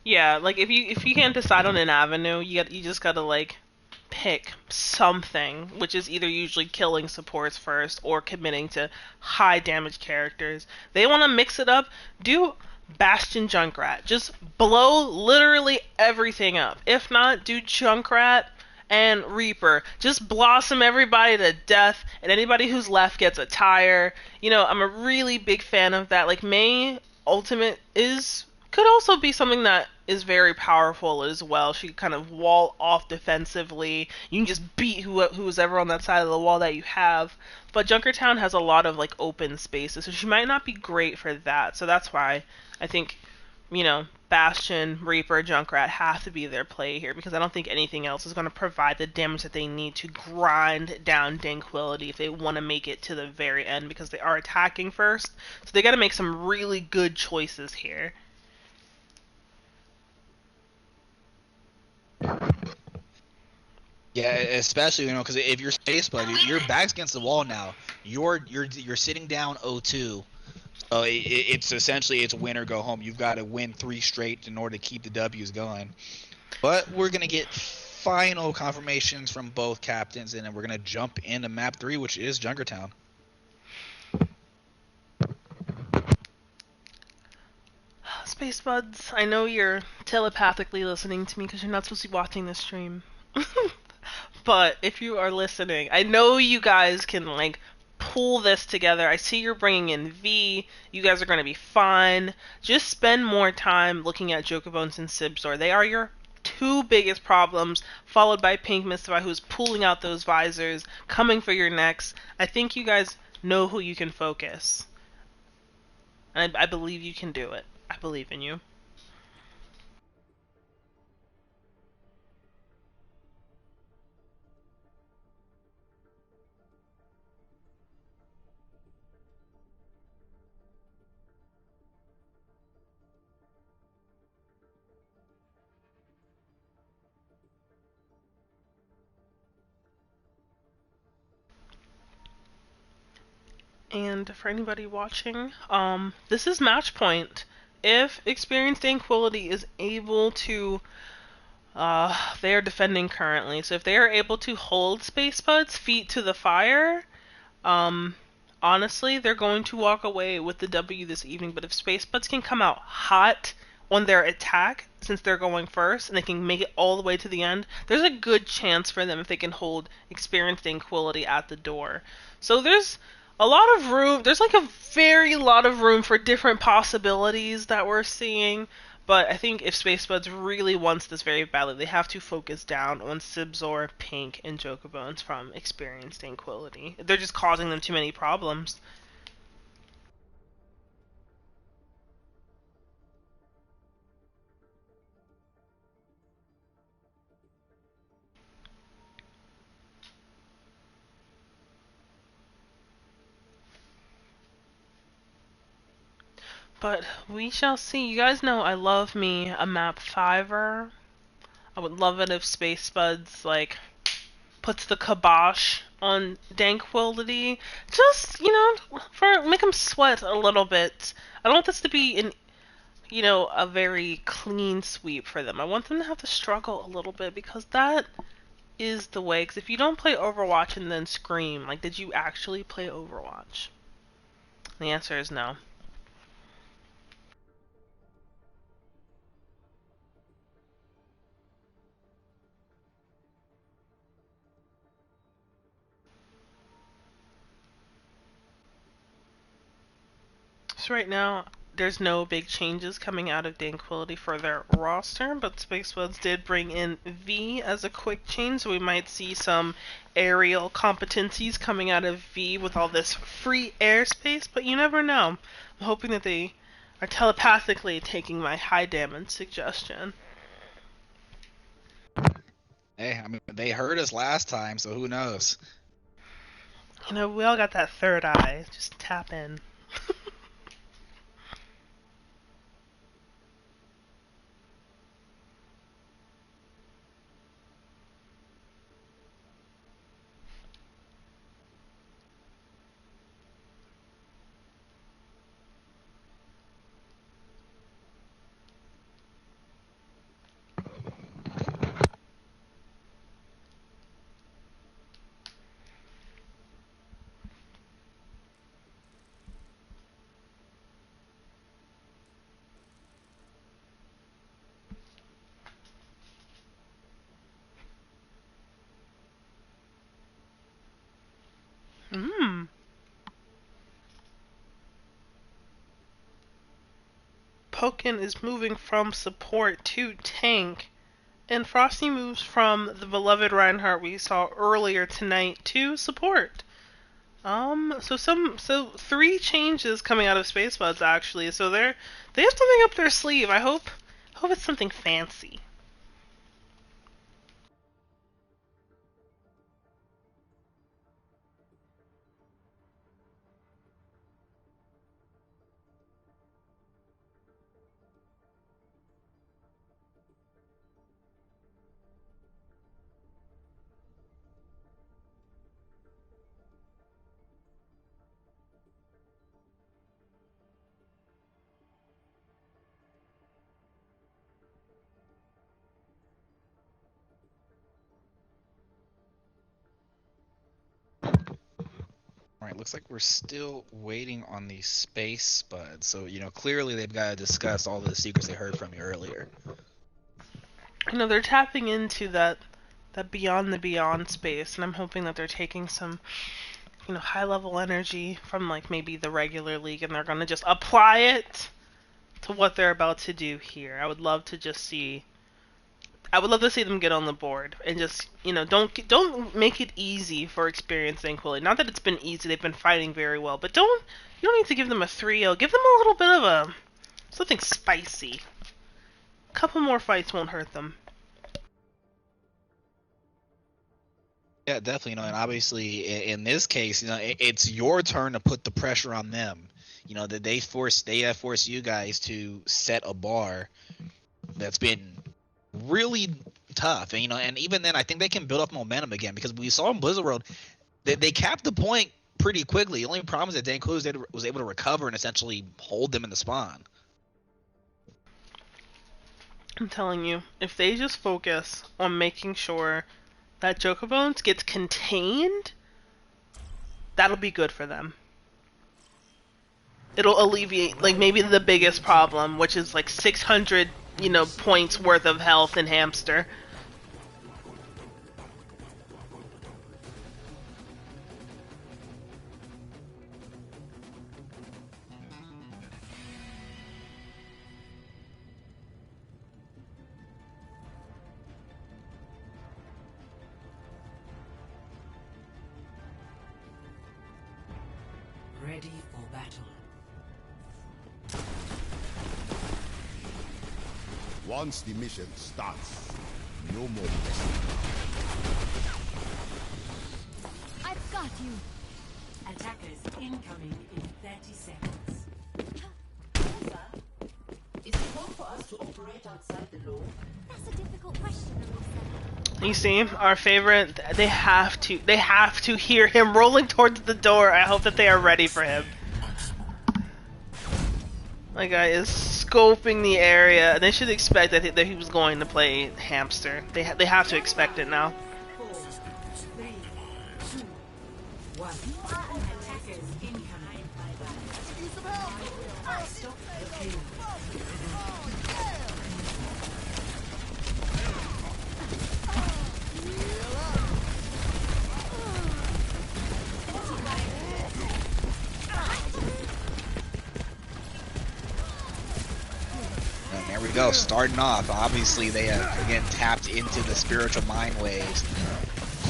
Speaker 2: Yeah, like if you can't decide on an avenue, you just gotta like pick something, which is either usually killing supports first or committing to high damage characters. They want to mix it up. Do Bastion Junkrat. Just blow literally everything up. If not, do Junkrat and Reaper. Just blossom everybody to death, and anybody who's left gets a tire. I'm a really big fan of that. Like, Mei Ultimate could also be something that is very powerful as well. She can kind of wall off defensively. You can just beat who's ever on that side of the wall that you have. But Junkertown has a lot of like open spaces, so she might not be great for that. So that's why I think, Bastion, Reaper, Junkrat have to be their play here, because I don't think anything else is going to provide the damage that they need to grind down Dankquility if they want to make it to the very end, because they are attacking first. So they got to make some really good choices here.
Speaker 1: Yeah, especially because if you're Space Bud, your back's against the wall now. You're sitting down 0-2. So it's essentially it's win or go home. You've got to win 3 straight in order to keep the W's going. But we're gonna get final confirmations from both captains, and then we're gonna jump into map 3, which is Junkertown.
Speaker 2: Space Buds, I know you're telepathically listening to me because you're not supposed to be watching this stream. But if you are listening, I know you guys can like pull this together. I see you're bringing in V. You guys are going to be fine. Just spend more time looking at Jokerbones and Sibzor. They are your 2 biggest problems, followed by Pink Mystify, who's pulling out those visors, coming for your necks. I think you guys know who you can focus. And I believe you can do it. I believe in you. And for anybody watching, this is match point. If Experienced Dankquility is able to, they are defending currently, so if they are able to hold Space Bud's feet to the fire, honestly, they're going to walk away with the W this evening, but if Space Buds can come out hot on their attack, since they're going first, and they can make it all the way to the end, there's a good chance for them if they can hold Experience Dankquility at the door. So there's a lot of room, there's like a very lot of room for different possibilities that we're seeing. But I think if Space Buds really wants this very badly, they have to focus down on Sibzor, Pink, and Jokerbones from Experience Dankquility. They're just causing them too many problems. But we shall see. You guys know I love me a map fiver. I would love it if Space Spuds like puts the kibosh on Dankquility. Just, for make them sweat a little bit. I don't want this to be a very clean sweep for them. I want them to have to struggle a little bit because that is the way. Because if you don't play Overwatch and then scream, like, did you actually play Overwatch? The answer is no. So right now, there's no big changes coming out of Dankquility for their roster, but Space Buds did bring in V as a quick change, so we might see some aerial competencies coming out of V with all this free airspace, but you never know. I'm hoping that they are telepathically taking my high damage suggestion.
Speaker 1: Hey, I mean, they heard us last time, so who knows?
Speaker 2: We all got that third eye. Just tap in. Mmm. Pokken is moving from support to tank, and Frosty moves from the beloved Reinhardt we saw earlier tonight to support. So three changes coming out of Space Buds actually. So they have something up their sleeve. I hope it's something fancy.
Speaker 1: Alright, looks like we're still waiting on the Space Spuds. So, clearly they've got to discuss all the secrets they heard from you earlier.
Speaker 2: They're tapping into that beyond the beyond space, and I'm hoping that they're taking some high level energy from like maybe the regular league, and they're gonna just apply it to what they're about to do here. I would love to see them get on the board and just don't make it easy for Experience Dankquility. Not that it's been easy; they've been fighting very well, but you don't need to give them a 3-0. Give them a little bit of something spicy. A couple more fights won't hurt them.
Speaker 1: Yeah, definitely. And obviously in this case, it's your turn to put the pressure on them. That they have forced you guys to set a bar that's been really tough. And even then, I think they can build up momentum again because we saw in Blizzard World they capped the point pretty quickly. The only problem is that Dankquility was able to recover and essentially hold them in the spawn.
Speaker 2: I'm telling you, if they just focus on making sure that Jokerbones gets contained, that'll be good for them. It'll alleviate, like, maybe the biggest problem, which is like 600, points worth of health in Hamster.
Speaker 3: Ready for battle.
Speaker 4: Once the mission starts, no more messing.
Speaker 6: I've got you.
Speaker 3: Attackers incoming in 30 seconds.
Speaker 7: Is it wrong for us to operate outside the law?
Speaker 6: That's a difficult question, Elisa.
Speaker 2: You see, our favorite, they have to hear him rolling towards the door. I hope that they are ready for him. My guy is scoping the area, and they should expect that he was going to play Hamster. They have to expect it now.
Speaker 3: 4, 3, 2, 1. Attackers incoming. Stop the kill.
Speaker 1: And there we go, starting off. Obviously, they have, again, tapped into the spiritual mind waves.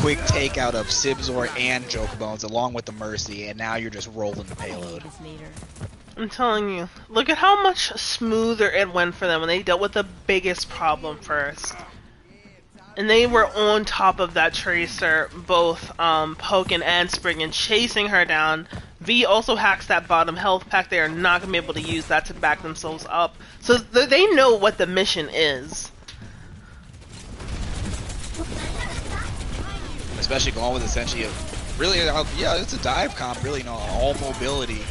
Speaker 1: Quick takeout of Sibzor and Jokerbones, along with the Mercy, and now you're just rolling the payload.
Speaker 2: I'm telling you, look at how much smoother it went for them when they dealt with the biggest problem first. And they were on top of that Tracer, both poking and springing, chasing her down. V also hacks that bottom health pack. They are not going to be able to use that to back themselves up. So they know what the mission is.
Speaker 1: Especially going with essentially a really, yeah, it's a dive comp, really, all mobility.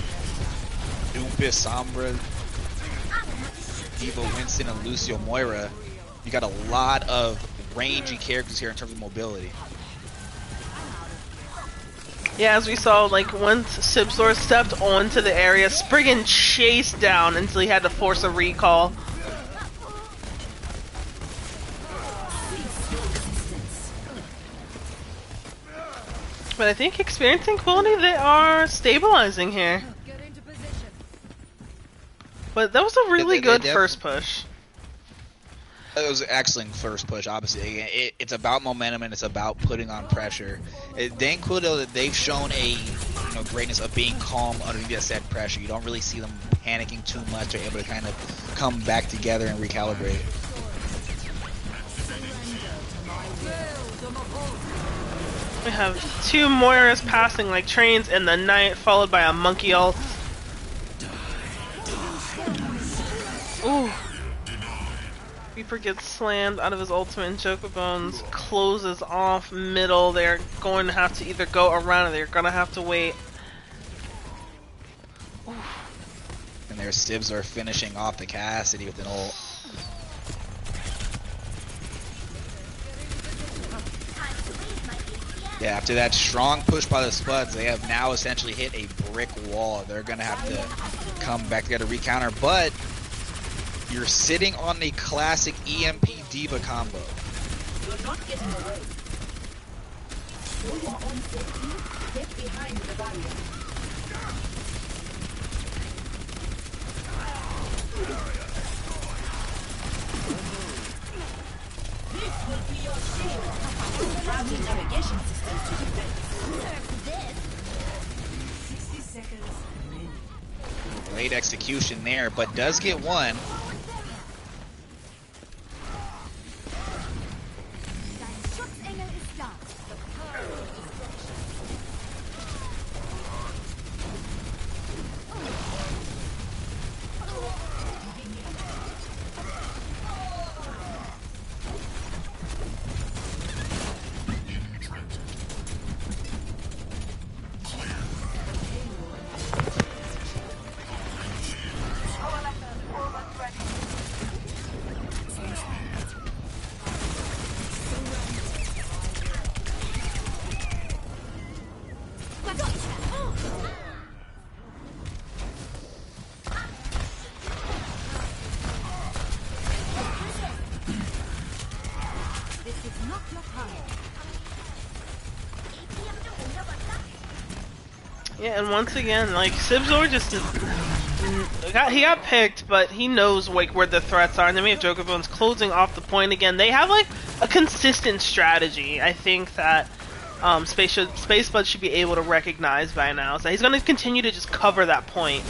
Speaker 1: Doomfist, Sombra, Evo, Winston, and Lucio Moira. You got a lot of rangy characters here in terms of mobility.
Speaker 2: Yeah, as we saw, like, once Sibzor stepped onto the area, Spriggan chased down until he had to force a recall. But I think Experience and Dankquility, they are stabilizing here. But that was a really good first push.
Speaker 1: It was an excellent first push, obviously. It's about momentum and it's about putting on pressure. Dankquility, they've shown a greatness of being calm underneath that said pressure. You don't really see them panicking too much. They're able to kind of come back together and recalibrate.
Speaker 2: We have two Moiras passing like trains in the night, followed by a monkey ult. Ooh. Reaper gets slammed out of his ultimate, and Jokerbones closes off middle. They're going to have to either go around or they're going to have to wait. Ooh.
Speaker 1: And their Sibs are finishing off the Cassidy with an ult. Yeah, after that strong push by the Spuds, they have now essentially hit a brick wall. They're going to have to come back together, recounter, but you're sitting on the classic EMP Diva combo.
Speaker 7: You're not getting away. For your own safety, get behind the barrier. This will be your shield. Routing navigation system to defense.
Speaker 3: 60 seconds remaining.
Speaker 1: Late execution there, but does get one.
Speaker 2: Yeah, and once again, like Sibzor just he got picked, but he knows like where the threats are. And then we have Joker Bones closing off the point again. They have like a consistent strategy. I think that Space Bud should be able to recognize by now. So he's going to continue to just cover that point.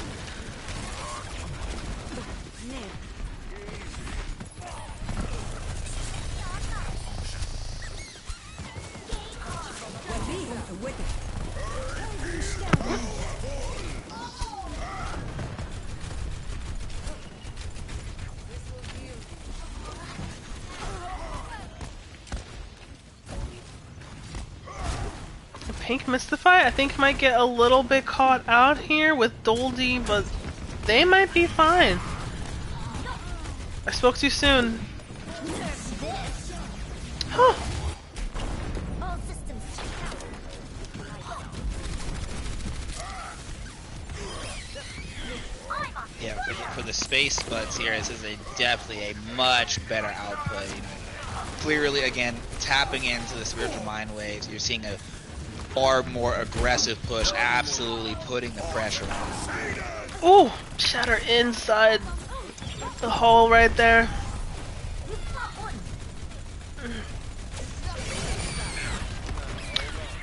Speaker 2: Pink Mystify, I think, might get a little bit caught out here with Doldy, but they might be fine. I spoke too soon. Huh.
Speaker 6: All systems checked out.
Speaker 1: Yeah, for the Space Buds here, this is definitely a much better output. You know, clearly, again, tapping into the spiritual mind waves, you're seeing a far more aggressive push, absolutely putting the pressure on.
Speaker 2: Ooh, shatter inside the hole right there.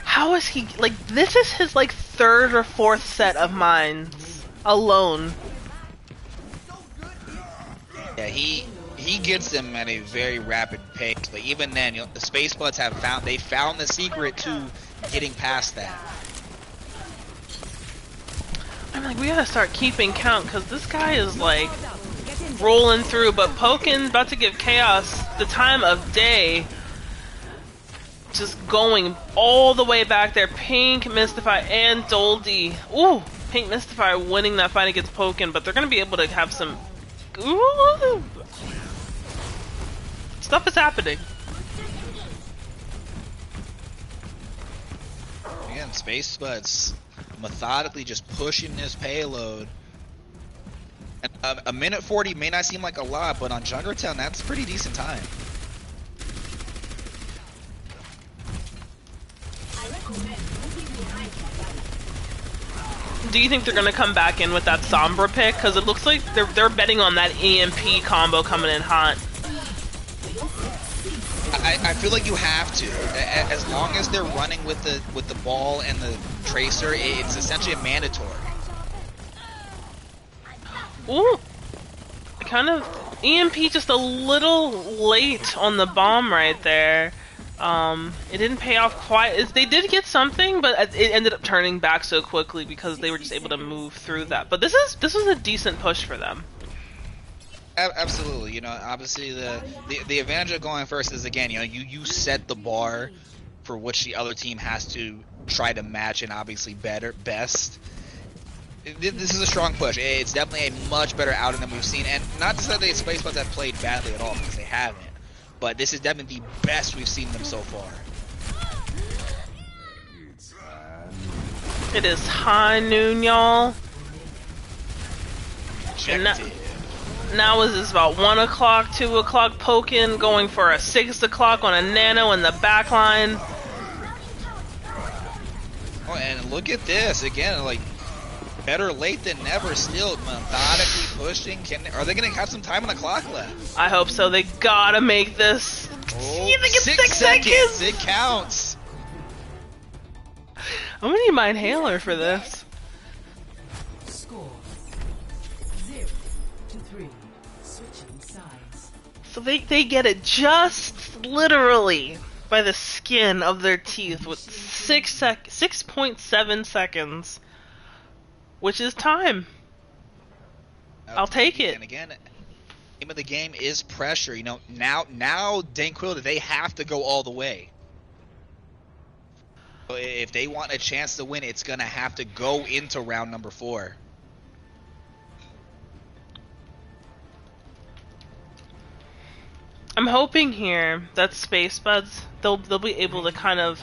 Speaker 2: How is he, like, this is his, like, third or fourth set of mines alone.
Speaker 1: Yeah, he gets them at a very rapid pace, but even then, you know, the Space Buds have found the secret to getting past that.
Speaker 2: I'm like, we gotta start keeping count, because this guy is, like, rolling through, but Pokin about to give Chaos the time of day. Just going all the way back there. Pink, Mystify, and Doldy. Ooh, Pink Mystify winning that fight against Pokin, but they're gonna be able to have some... Ooh! Stuff is happening.
Speaker 1: Again, Space Spuds methodically just pushing this payload. And a minute 40 may not seem like a lot, but on Junkertown, that's a pretty decent time.
Speaker 2: Do you think they're gonna come back in with that Sombra pick? Because it looks like they're betting on that EMP combo coming in hot.
Speaker 1: I feel like you have to. As long as they're running with the ball and the tracer, it's essentially a mandatory.
Speaker 2: Ooh, kind of EMP just a little late on the bomb right there. It didn't pay off quite. They did get something, but it ended up turning back so quickly because they were just able to move through that. But this was a decent push for them.
Speaker 1: Absolutely. You know, obviously the advantage of going first is, again, you know, you set the bar for which the other team has to try to match and obviously best. This is a strong push. It's definitely a much better outing than we've seen, and not to say that the Space Buds have played badly at all, because they haven't. But this is definitely the best we've seen them so far.
Speaker 2: It is high noon, y'all. Now is this about 1 o'clock, 2 o'clock, Pokin going for a 6 o'clock on a nano in the back line.
Speaker 1: Oh, and look at this again, like, better late than never. Still methodically pushing. Are they gonna have some time on the clock left?
Speaker 2: I hope so. They gotta make this.
Speaker 1: Oh,
Speaker 2: You think it's 6 seconds?
Speaker 1: It counts.
Speaker 2: I'm gonna need my inhaler for this.
Speaker 3: Score 0-3. Switching sides.
Speaker 2: So they get it just literally by the skin of their teeth with 6.7 seconds, which is time. I'll take it.
Speaker 1: And again, the name of the game is pressure. You know, now Dankquility, they have to go all the way. If they want a chance to win, it's gonna have to go into round number 4.
Speaker 2: I'm hoping here that Space Buds they'll be able to kind of,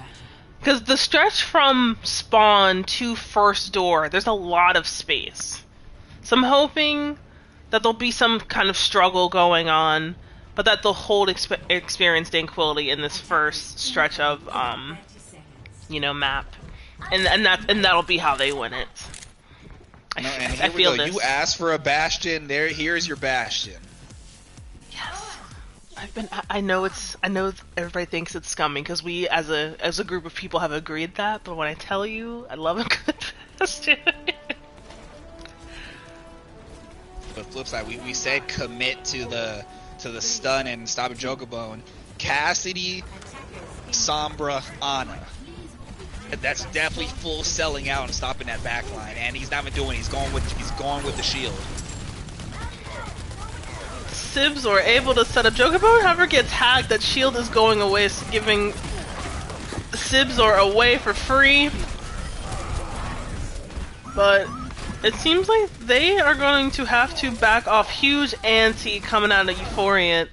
Speaker 2: because the stretch from spawn to first door, there's a lot of space. So I'm hoping that there'll be some kind of struggle going on, but that they'll hold experience Dankquility in this first stretch of you know, map. and that'll be how they win it.
Speaker 1: No, and
Speaker 2: I
Speaker 1: here we
Speaker 2: feel
Speaker 1: go.
Speaker 2: this.
Speaker 1: You asked for a Bastion. Here's your Bastion.
Speaker 2: Yes. I know everybody thinks it's coming because we as a group of people have agreed that, but when I tell you I love a good Bastion.
Speaker 1: But flip side, we said commit to the stun and stop Jokabone. Cassidy, Sombra, Ana. That's definitely full selling out and stopping that backline, and he's not even doing it. He's going with the shield.
Speaker 2: Sibs are able to set up Jokabone, however gets hacked. That shield is going away, so giving Sibs are away for free. But it seems like they are going to have to back off. Huge anti coming out of Euphoriant.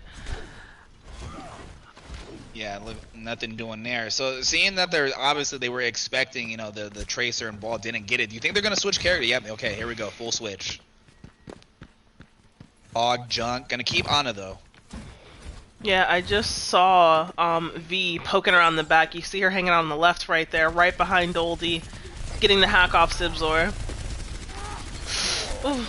Speaker 1: Yeah, look, nothing doing there. So seeing that they're obviously they were expecting, the Tracer and Ball didn't get it. Do you think they're gonna switch character? Yep. Okay, here we go. Full switch. Hog junk. Gonna keep Ana though.
Speaker 2: Yeah, I just saw V poking around the back. You see her hanging out on the left right there, right behind Oldie, getting the hack off Sibzor. Ooh.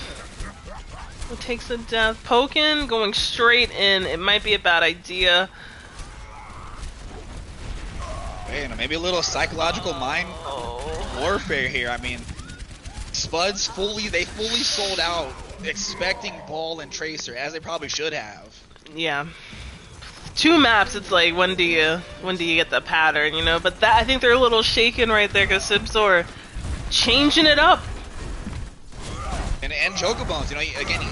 Speaker 2: It takes a death. Poking, going straight in. It might be a bad idea.
Speaker 1: Hey, maybe a little psychological mind warfare here. I mean, Spuds fully sold out, expecting Ball and Tracer, as they probably should have.
Speaker 2: Yeah. 2 maps, it's like, when do you get the pattern, But that, I think they're a little shaken right there, because Sibzor changing it up.
Speaker 1: And Chocobones, again,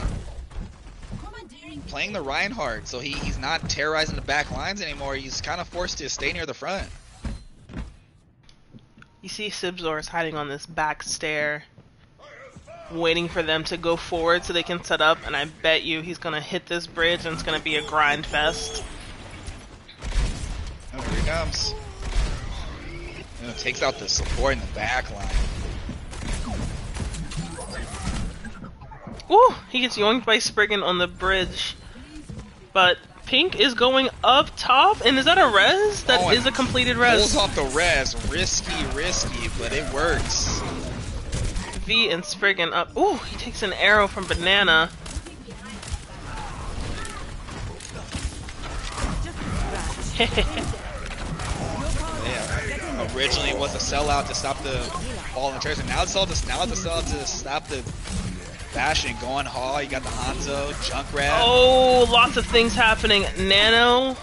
Speaker 1: playing the Reinhardt, so he's not terrorizing the back lines anymore. He's kind of forced to stay near the front.
Speaker 2: You see Sibzor is hiding on this back stair, waiting for them to go forward so they can set up, and I bet you he's gonna hit this bridge and it's gonna be a grind fest.
Speaker 1: Oh, here he comes. Takes out the support in the back line.
Speaker 2: Ooh, he gets yoinked by Spriggan on the bridge. But Pink is going up top, and is that a res? That is a completed res.
Speaker 1: Pulls off the res. Risky, but it works.
Speaker 2: V and Spriggan up. Ooh, he takes an arrow from Banana.
Speaker 1: Yeah, originally it was a sellout to stop the Ball and Tracer. Now it's a sellout to stop the Bastion. Going Hall, you got the Hanzo, Junkrat.
Speaker 2: Oh, lots of things happening. Nano,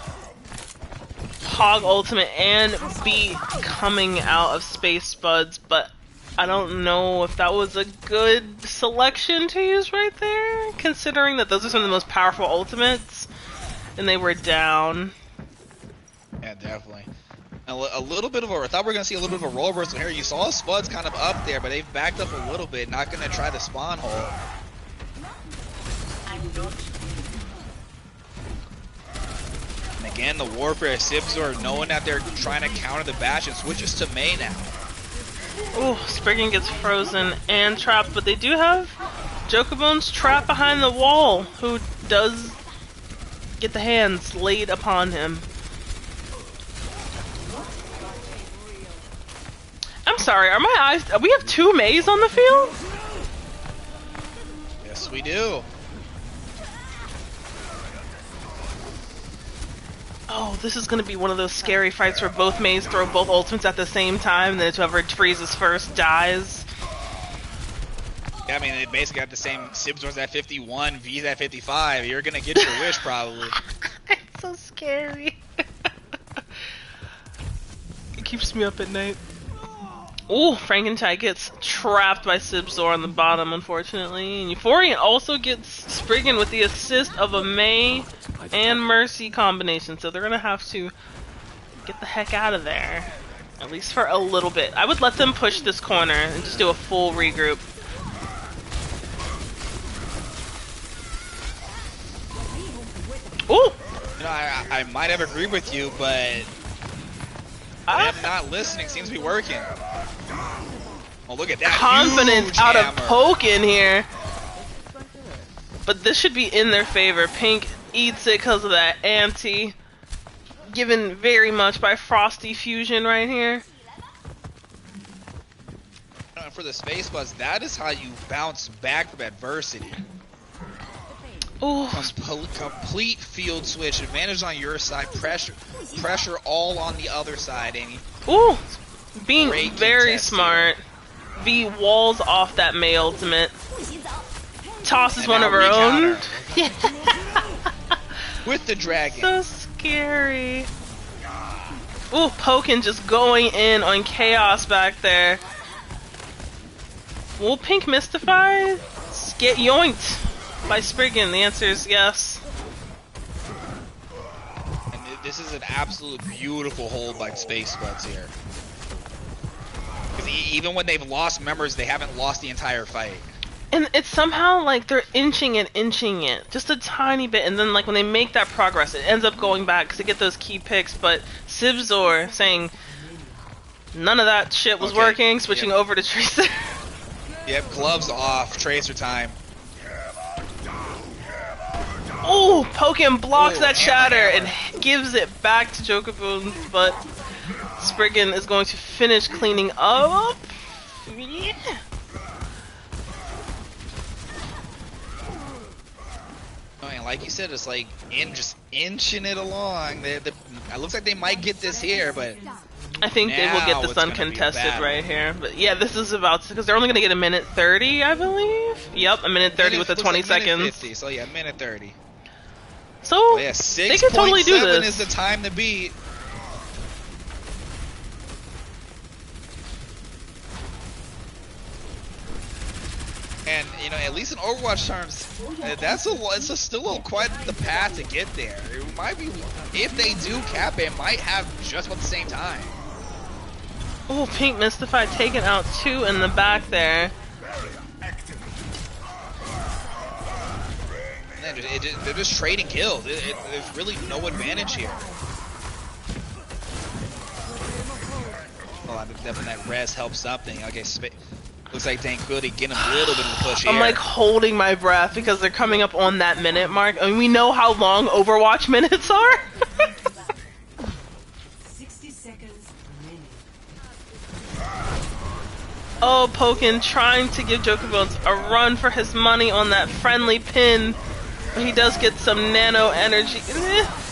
Speaker 2: Hog Ultimate, and Beat coming out of Space Spuds, but I don't know if that was a good selection to use right there, considering that those are some of the most powerful ultimates, and they were down.
Speaker 1: Yeah, definitely. A little bit of I thought we were going to see a little bit of a roll reversal here. You saw Spuds kind of up there, but they've backed up a little bit, not going to try the spawn hole. And again, the warfare, Sibzor, knowing that they're trying to counter the Bastion, switches to Mei now.
Speaker 2: Oh, Spriggan gets frozen and trapped, but they do have Jokabone's trapped behind the wall, who does get the hands laid upon him. I'm sorry, are my eyes... We have 2 Meis on the field?
Speaker 1: Yes, we do.
Speaker 2: Oh, this is going to be one of those scary fights where both Meis throw both ultimates at the same time, and then whoever freezes first dies.
Speaker 1: Yeah, I mean, they basically got the same. Sibzor's at 51, V's at 55. You're going to get your wish, probably.
Speaker 2: It's so scary. It keeps me up at night. Ooh, Frankenstein gets trapped by Sibzor on the bottom, unfortunately. And Euphoriant also gets Spriggan with the assist of a Mei and Mercy combination. So they're going to have to get the heck out of there. At least for a little bit. I would let them push this corner and just do a full regroup. Ooh!
Speaker 1: I might have agreed with you, but them not listening seems to be working. Oh, look at that.
Speaker 2: Confidence
Speaker 1: Huge
Speaker 2: out
Speaker 1: hammer.
Speaker 2: of Pokin here. But this should be in their favor. Pink eats it because of that anti. Given very much by Frosty Fusion right here.
Speaker 1: for the Space Buzz, that is how you bounce back from adversity.
Speaker 2: Ooh.
Speaker 1: Complete field switch, advantage on your side, pressure all on the other side, Amy.
Speaker 2: Ooh, being
Speaker 1: Great
Speaker 2: very
Speaker 1: contest
Speaker 2: smart. V walls off that May ultimate. Tosses
Speaker 1: And
Speaker 2: one
Speaker 1: now
Speaker 2: of her own.
Speaker 1: recounter. With the dragon.
Speaker 2: So scary. Ooh, Pokin just going in on Chaos back there. Will Pink Mystify get yoinked by Spriggan? The answer is yes.
Speaker 1: And this is an absolute beautiful hold by Space Spuds here. Because even when they've lost members, they haven't lost the entire fight.
Speaker 2: And it's somehow like they're inching it, just a tiny bit, and then like when they make that progress, it ends up going back to get those key picks. But Sibzor saying none of that shit was working, switching over to Tracer.
Speaker 1: Yep, gloves off, Tracer time.
Speaker 2: Oh, Pokin blocks that shatter and gives it back to Jokerboons, but Spriggan is going to finish cleaning up. Yeah.
Speaker 1: And like you said, it's like just inching it along. It looks like they might get this here, but
Speaker 2: I think they will get this uncontested right here. But yeah, this is about because they're only going to get a minute 30, I believe. Yep, a minute 30 with the 20 seconds.
Speaker 1: 50, so yeah, minute 30.
Speaker 2: So
Speaker 1: yeah,
Speaker 2: they can totally do this.
Speaker 1: 6.7 is the time to beat. And you know, at least in Overwatch terms, it's still quite the path to get there. It might be, if they do cap it, might have just about the same time.
Speaker 2: Oh, Pink Mystify taking out 2 in the back there.
Speaker 1: And they're just trading kills. There's really no advantage here. Oh, definitely that res helps something. Okay, looks like Dankquility getting a little bit of a push here.
Speaker 2: I'm like holding my breath because they're coming up on that minute mark. I mean, we know how long Overwatch minutes are.
Speaker 3: 60 seconds remaining.
Speaker 2: Oh, Pokin trying to give Jokerbones a run for his money on that friendly pin. But he does get some nano energy.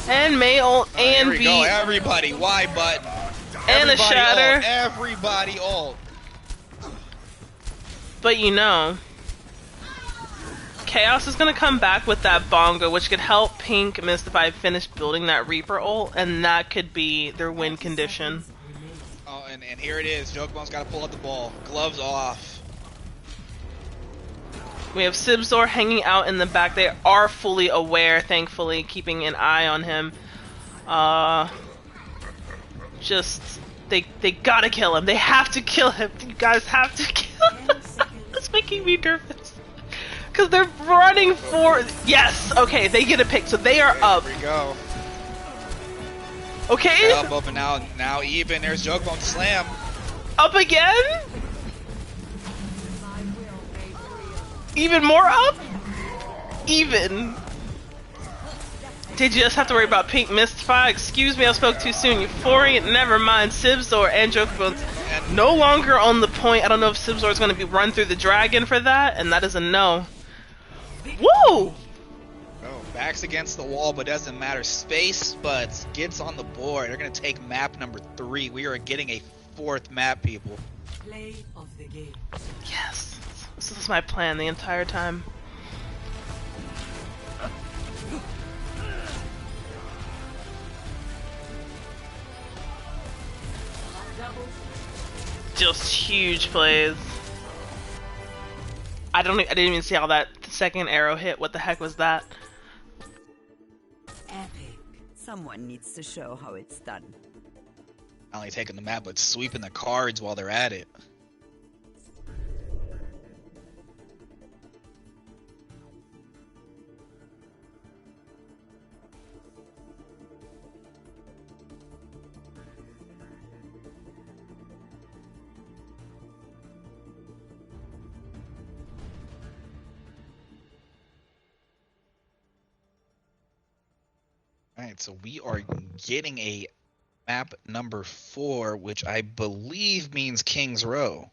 Speaker 2: And May ult and
Speaker 1: here we
Speaker 2: V.
Speaker 1: go, everybody, Y button.
Speaker 2: And a shatter.
Speaker 1: Ult. Everybody ult.
Speaker 2: But you know, Chaos is going to come back with that bongo, which could help Pink Mystify finish building that Reaper ult, and that could be their win condition.
Speaker 1: Oh, and here it is. Jokerbone's got to pull out the ball. Gloves off.
Speaker 2: We have Sibzor hanging out in the back. They are fully aware, thankfully, keeping an eye on him. They gotta kill him. They have to kill him. You guys have to kill him. It's making me nervous. Because they're running for... Yes! Okay, they get a pick, so they are up.
Speaker 1: Here we go.
Speaker 2: Okay?
Speaker 1: Up, and now even. There's Jokebone slam.
Speaker 2: Up again? Even more up? Even. Did you just have to worry about Pink Mystify? Excuse me, I spoke too soon. Euphoria, never mind. Sibzor and Jokerbones no longer on the point. I don't know if Sibzor is going to be run through the dragon for that, and that is a no. Woo!
Speaker 1: Oh, backs against the wall, but doesn't matter. Space Spuds gets on the board. They're going to take map number 3. We are getting a 4th map, people.
Speaker 3: Play of the game.
Speaker 2: Yes. This is my plan the entire time. Just huge plays. I didn't even see how that second arrow hit. What the heck was that?
Speaker 8: Epic. Someone needs to show how it's done.
Speaker 1: Not only taking the map, but sweeping the cards while they're at it. Alright, so we are getting a map number 4, which I believe means King's Row.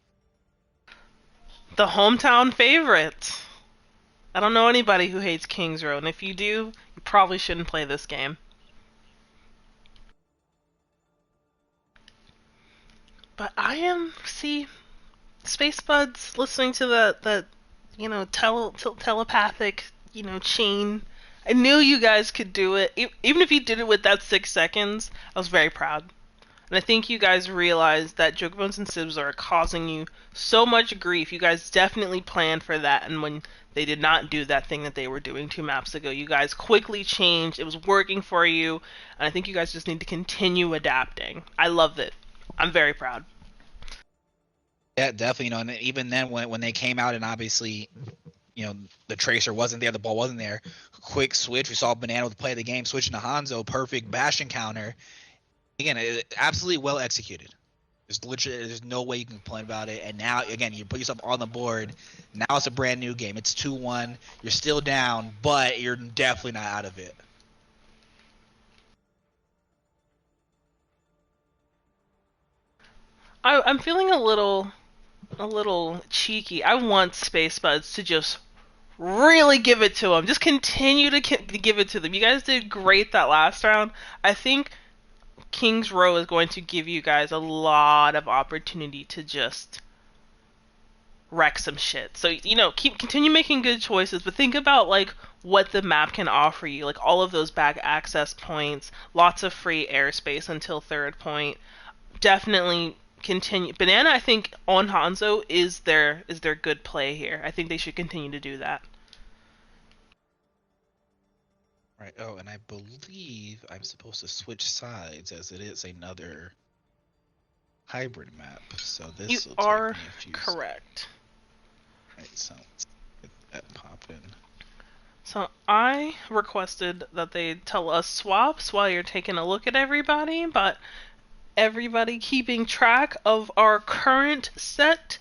Speaker 2: The hometown favorite. I don't know anybody who hates Kings Row, and if you do, you probably shouldn't play this game. But I am, see, Space Buds listening to the telepathic, chain. I knew you guys could do it. Even if you did it with that 6 seconds, I was very proud. And I think you guys realized that Jokerbones and Sibs are causing you so much grief. You guys definitely planned for that, and when they did not do that thing that they were doing 2 maps ago, you guys quickly changed. It was working for you, and I think you guys just need to continue adapting. I love it. I'm very proud.
Speaker 1: Yeah, definitely. And even then, when they came out and obviously, the tracer wasn't there, the ball wasn't there. Quick switch. We saw Banana with the play of the game, switching to Hanzo, perfect Bastion counter. Again, absolutely well executed. There's no way you can complain about it. And now, again, you put yourself on the board. Now it's a brand new game. It's 2-1. You're still down, but you're definitely not out of it.
Speaker 2: I'm feeling a little cheeky. I want Space Buds to just really give it to them. Just continue to give it to them. You guys did great that last round. I think Kings Row is going to give you guys a lot of opportunity to just wreck some shit. So, continue making good choices, but think about, what the map can offer you. Like, all of those back access points, lots of free airspace until 3rd point. Definitely continue. Banana, I think, on Hanzo is their good play here. I think they should continue to do that.
Speaker 1: Right. Oh, and I believe I'm supposed to switch sides as it is another hybrid map. So this will
Speaker 2: are
Speaker 1: take me a few
Speaker 2: correct.
Speaker 1: Right, so let's get that popping.
Speaker 2: So I requested that they tell us swaps while you're taking a look at everybody, but everybody keeping track of our current set,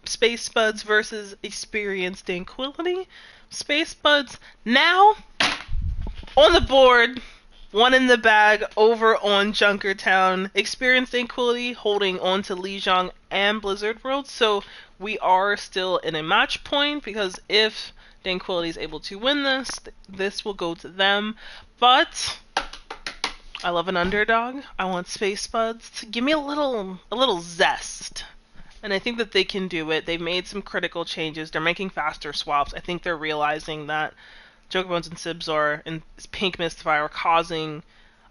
Speaker 2: Space Buds versus Experienced Dankquility. Space Buds now on the board, 1 in the bag over on Junkertown. Experienced Dankquility holding on to Lijiang and Blizzard World, so we are still in a match point, because if Dankquility is able to win this, this will go to them. But I love an underdog. I want Space Buds to give me a little zest. And I think that they can do it. They've made some critical changes. They're making faster swaps. I think they're realizing that Jokerbones and Sibzor and Pink Mistfire are causing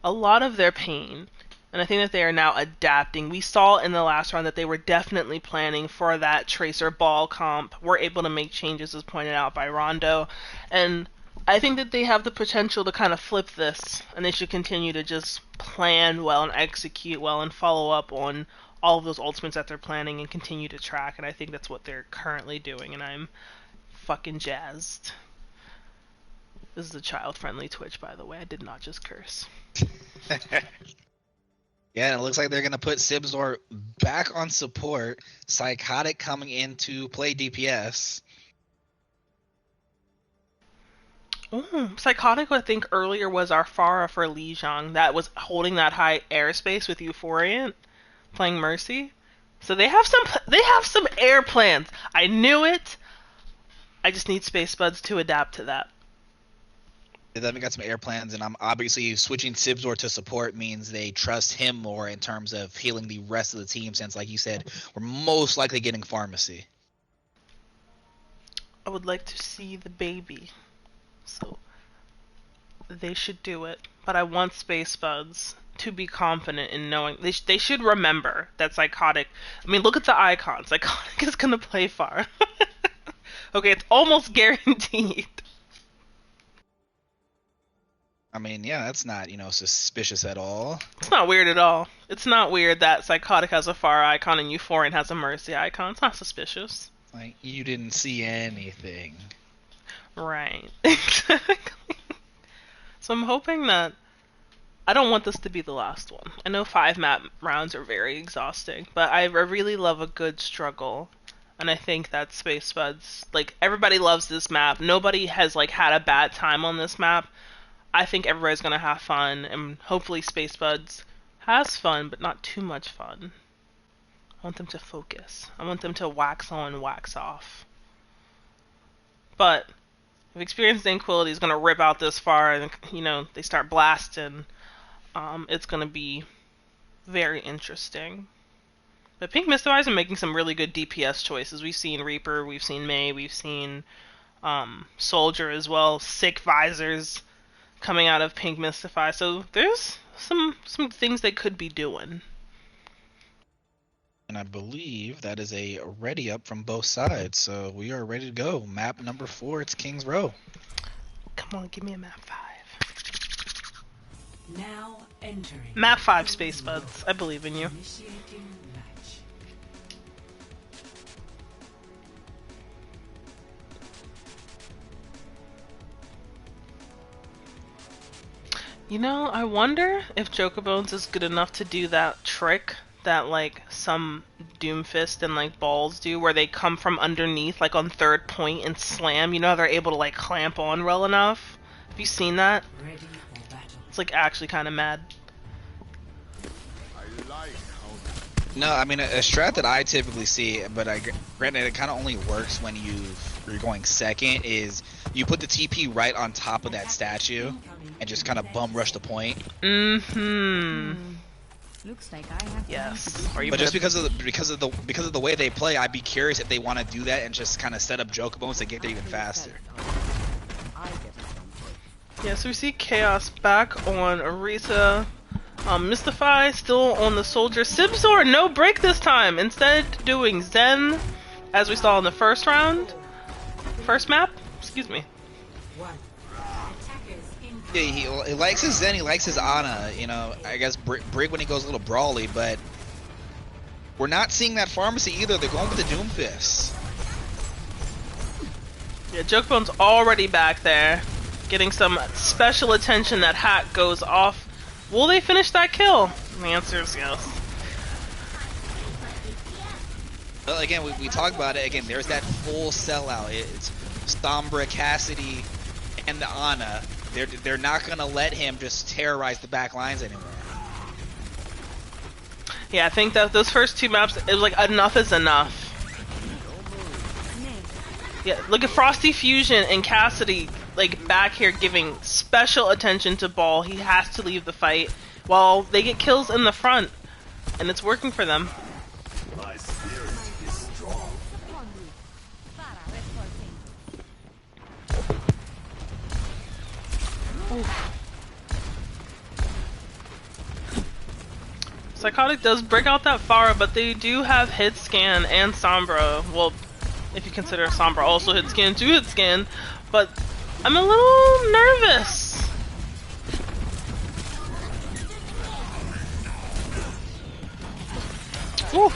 Speaker 2: a lot of their pain. And I think that they are now adapting. We saw in the last round that they were definitely planning for that Tracer Ball comp. We're able to make changes, as pointed out by Rondo. And I think that they have the potential to kind of flip this, and they should continue to just plan well and execute well and follow up on all of those ultimates that they're planning and continue to track. And I think that's what they're currently doing, and I'm fucking jazzed. This is a child-friendly Twitch, by the way. I did not just curse.
Speaker 1: Yeah, and it looks like they're going to put Sibzor back on support. Psychotic coming in to play DPS.
Speaker 2: Ooh, Psychotic, I think, earlier was our Pharah for Lijiang that was holding that high airspace with Euphoriant, playing Mercy. So they have some air plans. I knew it. I just need Space Buds to adapt to that.
Speaker 1: They definitely got some air plans, and I'm obviously switching Sibzor to support means they trust him more in terms of healing the rest of the team, since, like you said, we're most likely getting Pharmacy.
Speaker 2: I would like to see the baby. So they should do it. But I want Space Buds to be confident in knowing they should remember that Psychotic. I mean, look at the icon. Psychotic is gonna play far. Okay, it's almost guaranteed.
Speaker 1: I mean, yeah, that's not, suspicious at all.
Speaker 2: It's not weird at all. It's not weird that Psychotic has a far icon and Euphorian has a Mercy icon. It's not suspicious.
Speaker 1: Like, you didn't see anything.
Speaker 2: Right. Exactly. So I'm hoping that I don't want this to be the last one. I know 5 map rounds are very exhausting, but I really love a good struggle. And I think that Space Buds, everybody loves this map. Nobody has, had a bad time on this map. I think everybody's gonna have fun, and hopefully Space Buds has fun, but not too much fun. I want them to focus. I want them to wax on, wax off. But if experienced Dankquility is going to rip out this far and, you know, they start blasting, it's going to be very interesting. But Pink Mystifies are making some really good DPS choices. We've seen Reaper, we've seen Mei, we've seen Soldier as well. Sick visors coming out of Pink Mystify. So there's some things they could be doing.
Speaker 1: And I believe that is a ready up from both sides. So we are ready to go. Map number 4, it's King's Row.
Speaker 2: Come on, give me a map 5.
Speaker 3: Now entering.
Speaker 2: Map 5, Space Spuds. I believe in you.
Speaker 3: Initiating match.
Speaker 2: You know, I wonder if Jokerbones is good enough to do that trick that, like, some Doomfist and, like, Balls do, where they come from underneath, like, on third point and slam. You know how they're able to, like, clamp on well enough? Have you seen that?
Speaker 3: Ready for battle.
Speaker 2: It's, like, actually kind of mad.
Speaker 1: No, I mean, a strat that I typically see, but granted it kind of only works when you're going second, is you put the TP right on top of that statue and just kind of bum rush the point.
Speaker 6: Looks like I have.
Speaker 2: Yes. Or you
Speaker 1: But
Speaker 2: put
Speaker 1: just
Speaker 2: a-
Speaker 1: because of the way they play, I'd be curious if they want to do that and just kind of set up Jokerbones to get there even faster.
Speaker 2: Yeah, so we see Chaos back on Arisa. Mystify still on the Soldier. Sibzor, no break this time. Instead, doing Zen, as we saw in the first round. First map? Excuse me.
Speaker 3: One. Attackers in.
Speaker 1: Yeah, he likes his Zen, he likes his Ana. You know, I guess Brig when he goes a little brawly, but we're not seeing that pharmacy either. They're going with the Doomfist.
Speaker 2: Yeah, Jokebone's already back there, getting some special attention. That hat goes off. Will they finish that kill? The answer is yes.
Speaker 1: Well, again, we talked about it. Again, there's that full sellout. It's Sombra, Cassidy, and the Ana. They're not gonna let him just terrorize the back lines anymore.
Speaker 2: Yeah, I think that those first 2 maps, it was like enough is enough. Yeah, look at Frosty Fusion and Cassidy, like, back here giving special attention to Ball. He has to leave the fight while they get kills in the front, and it's working for them.
Speaker 4: My spirit is strong.
Speaker 2: Psychotic does break out that Pharah, but they do have hit scan and Sombra. Well, if you consider Sombra also hit scan, 2 hit scan, but I'm a little nervous. Whew.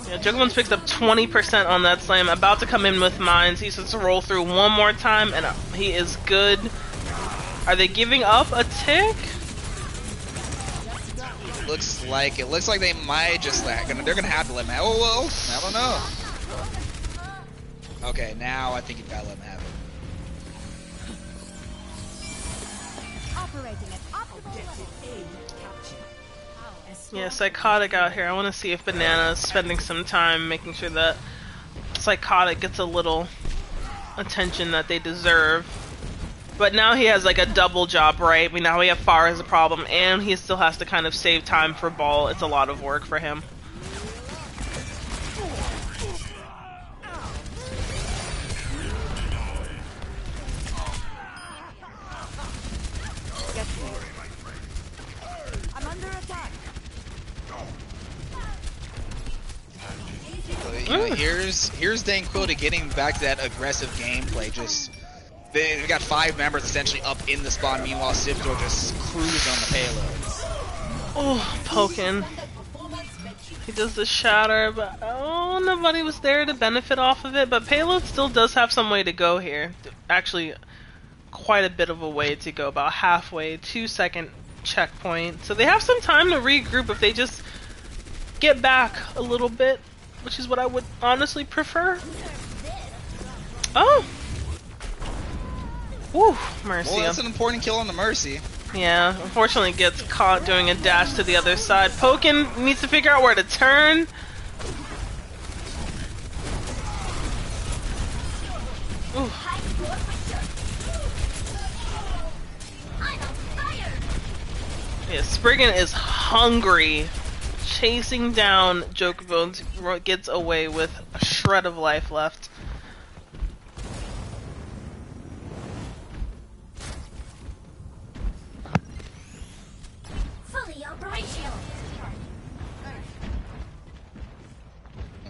Speaker 2: Yeah, Juggerman's picked up 20% on that slam. About to come in with mines. He starts to roll through one more time, and he is good. Are they giving up a tick?
Speaker 1: Looks like they might just they're gonna have to let him have. Oh well, I don't know. Okay, now I think you gotta let him have it.
Speaker 6: Operating at optimal
Speaker 3: Objective
Speaker 6: level.
Speaker 3: A captured.
Speaker 2: Yeah, Psychotic out here. I want to see if Banana's spending some time making sure that Psychotic gets a little attention that they deserve. But now he has like a double job, right? Now we have Pharah as a problem, and he still has to kind of save time for Ball. It's a lot of work for him.
Speaker 6: I'm under attack.
Speaker 1: So, you know, here's Dankquility getting back to that aggressive gameplay. Just they've got 5 members essentially up in the spawn. Meanwhile, Sibzor just cruising on the payloads.
Speaker 2: Oh, poking. He does the shatter, but oh, nobody was there to benefit off of it. But Payload still does have some way to go here. Actually, quite a bit of a way to go, about halfway, 2-second checkpoint. So they have some time to regroup if they just get back a little bit, which is what I would honestly prefer. Oh! Woo, Mercy.
Speaker 1: Well, that's an important kill on the Mercy.
Speaker 2: Yeah, unfortunately gets caught doing a dash to the other side. Pokin needs to figure out where to turn. Ooh. Yeah, Spriggan is hungry. Chasing down Jokerbones, gets away with a shred of life left.
Speaker 7: Fully operational.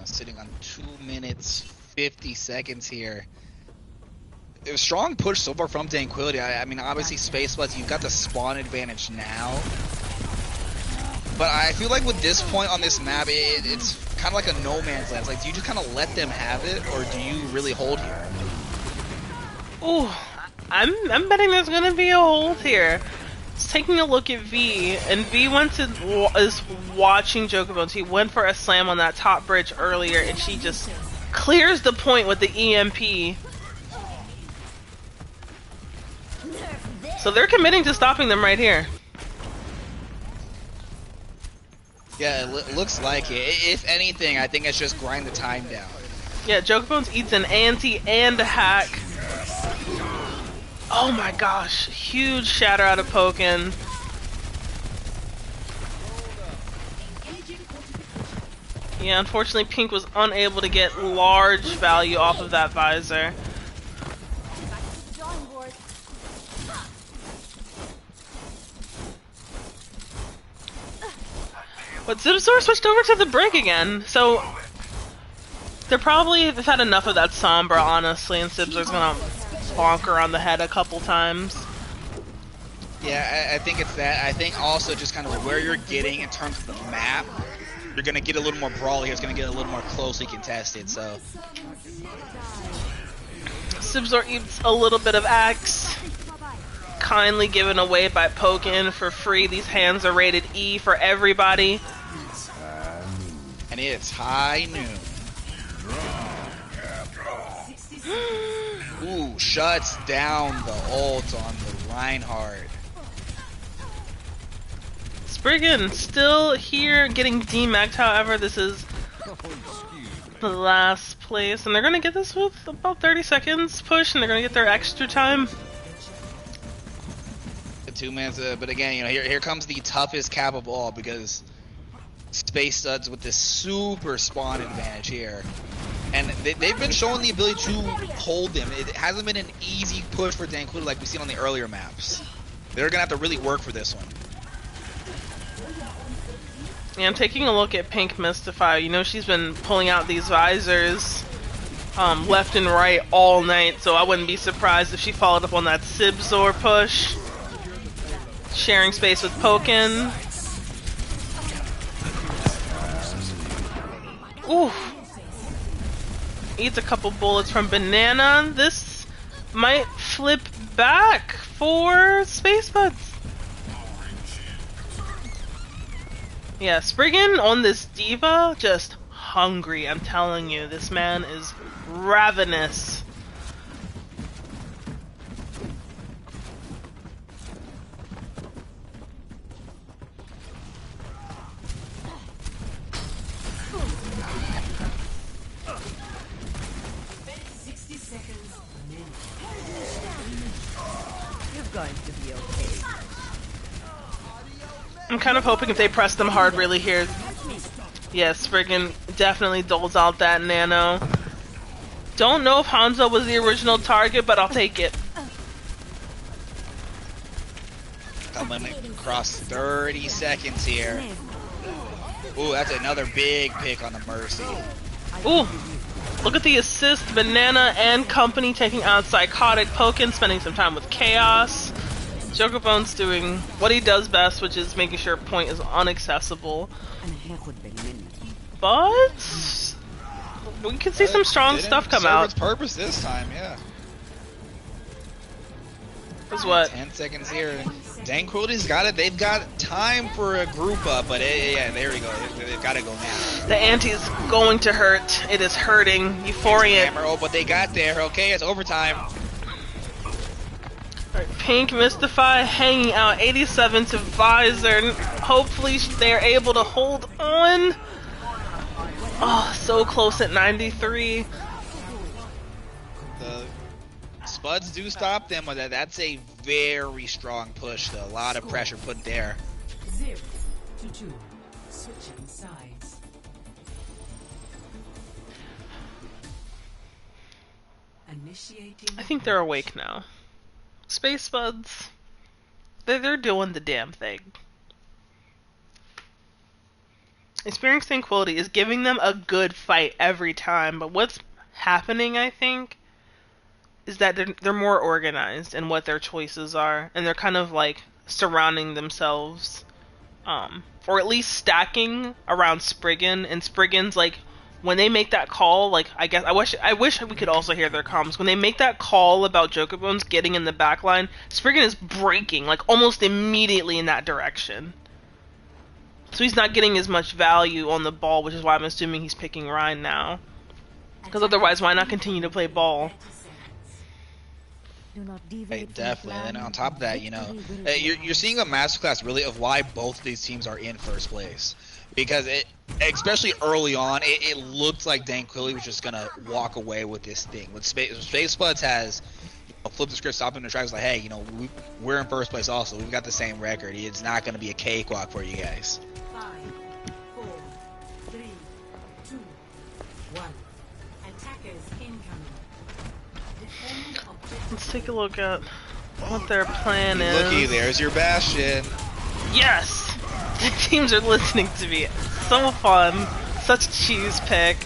Speaker 1: Sitting on 2 minutes 50 seconds here. A strong push so far from Dankquility. I mean, obviously, Space Spuds, you've got the spawn advantage now. But I feel like with this point on this map, it's kind of like a no man's land. It's like, do you just kind of let them have it, or do you really hold here?
Speaker 2: Ooh, I'm betting there's gonna be a hold here. Just taking a look at V, and V is watching Jokerbones. He went for a slam on that top bridge earlier, and she just clears the point with the EMP. So they're committing to stopping them right here.
Speaker 1: Yeah, it looks like it. If anything, I think it's just grind the time down.
Speaker 2: Yeah, Jokerbones eats an anti and a hack. Oh my gosh, huge shatter out of Pokin. Yeah, unfortunately Pink was unable to get large value off of that visor. But Zipzor switched over to the Brig again, so they've had enough of that Sombra, honestly, and Zipzor's gonna bonk her on the head a couple times.
Speaker 1: Yeah, I think it's that. I think also just kind of where you're getting in terms of the map, you're gonna get a little more brawly. It's gonna get a little more closely contested. So
Speaker 2: Zipzor eats a little bit of axe, kindly given away by Pokin for free. These hands are rated E for everybody.
Speaker 1: And it's high noon. Ooh, shuts down the ult on the Reinhardt.
Speaker 2: Spriggan still here getting demacked, however, this is the last place, and they're gonna get this with about 30 seconds push, and they're gonna get their extra time.
Speaker 1: The 2 minutes, but again, you know, here comes the toughest cap of all, because Space Studs with this super spawn advantage here. And they've been showing the ability to hold them. It hasn't been an easy push for Dankquility like we've seen on the earlier maps. They're going to have to really work for this one.
Speaker 2: Yeah, I'm taking a look at Pink Mystify. You know, she's been pulling out these visors left and right all night, so I wouldn't be surprised if she followed up on that Zipzor push. Sharing space with Pokin. Ooh. Eats a couple bullets from Banana. This might flip back for Space Spuds. Yeah, Spriggan on this diva, just hungry. I'm telling you, this man is ravenous.
Speaker 8: Going to be okay.
Speaker 2: I'm kind of hoping if they press them hard really here. Yes, Spriggan definitely doles out that nano. Don't know if Hanzo was the original target, but I'll take it.
Speaker 1: Coming across 30 seconds here. Ooh, that's another big pick on the Mercy.
Speaker 2: Ooh, look at the assist. Banana and company taking out Psychotic. Pokin spending some time with Chaos. Jokerbones doing what he does best, which is making sure point is unaccessible. But we can see some strong stuff come out.
Speaker 1: Its purpose this time, yeah.
Speaker 2: Is what?
Speaker 1: 10 seconds here. Dankquility's got it. They've got time for a group up, but yeah, there we go. They've got to go now.
Speaker 2: The ante is going to hurt. It is hurting. Euphorian.
Speaker 1: Oh, but they got there. Okay, it's overtime.
Speaker 2: Alright, Pink, Mystify, hanging out 87 to Visor. Hopefully they're able to hold on. Oh, so close at 93.
Speaker 1: The Spuds do stop them, but that's a very strong push, though. A lot of pressure put there.
Speaker 3: 0 to 2. Switching sides. Initiating.
Speaker 2: I think they're awake now. Space Spuds, they're doing the damn thing. Experiencing Dankquility is giving them a good fight every time, but what's happening, I think, is that they're more organized in what their choices are, and they're kind of like surrounding themselves, or at least stacking around Spriggan, and Spriggan's like, when they make that call, like, I wish we could also hear their comms. When they make that call about Joker Bones getting in the back line, Spriggan is breaking, like, almost immediately in that direction. So he's not getting as much value on the ball, which is why I'm assuming he's picking Ryan now. Because otherwise, why not continue to play ball?
Speaker 1: Right, definitely. And then on top of that, you know, you're seeing a masterclass really of why both of these teams are in first place. Because especially early on, it looked like Dankquility was just gonna walk away with this thing. With Space Spuds has, you know, flipped the script, stopped in the tracks, like, hey, you know, we're in first place also. We've got the same record. It's not gonna be a cakewalk for you guys.
Speaker 3: 5, 4, 3, 2, 1. Attackers incoming. Defend objective.
Speaker 2: Let's take a look at what their plan is.
Speaker 1: Looky, there's your Bastion.
Speaker 2: Yes! The teams are listening to me. So fun. Such a cheese pick.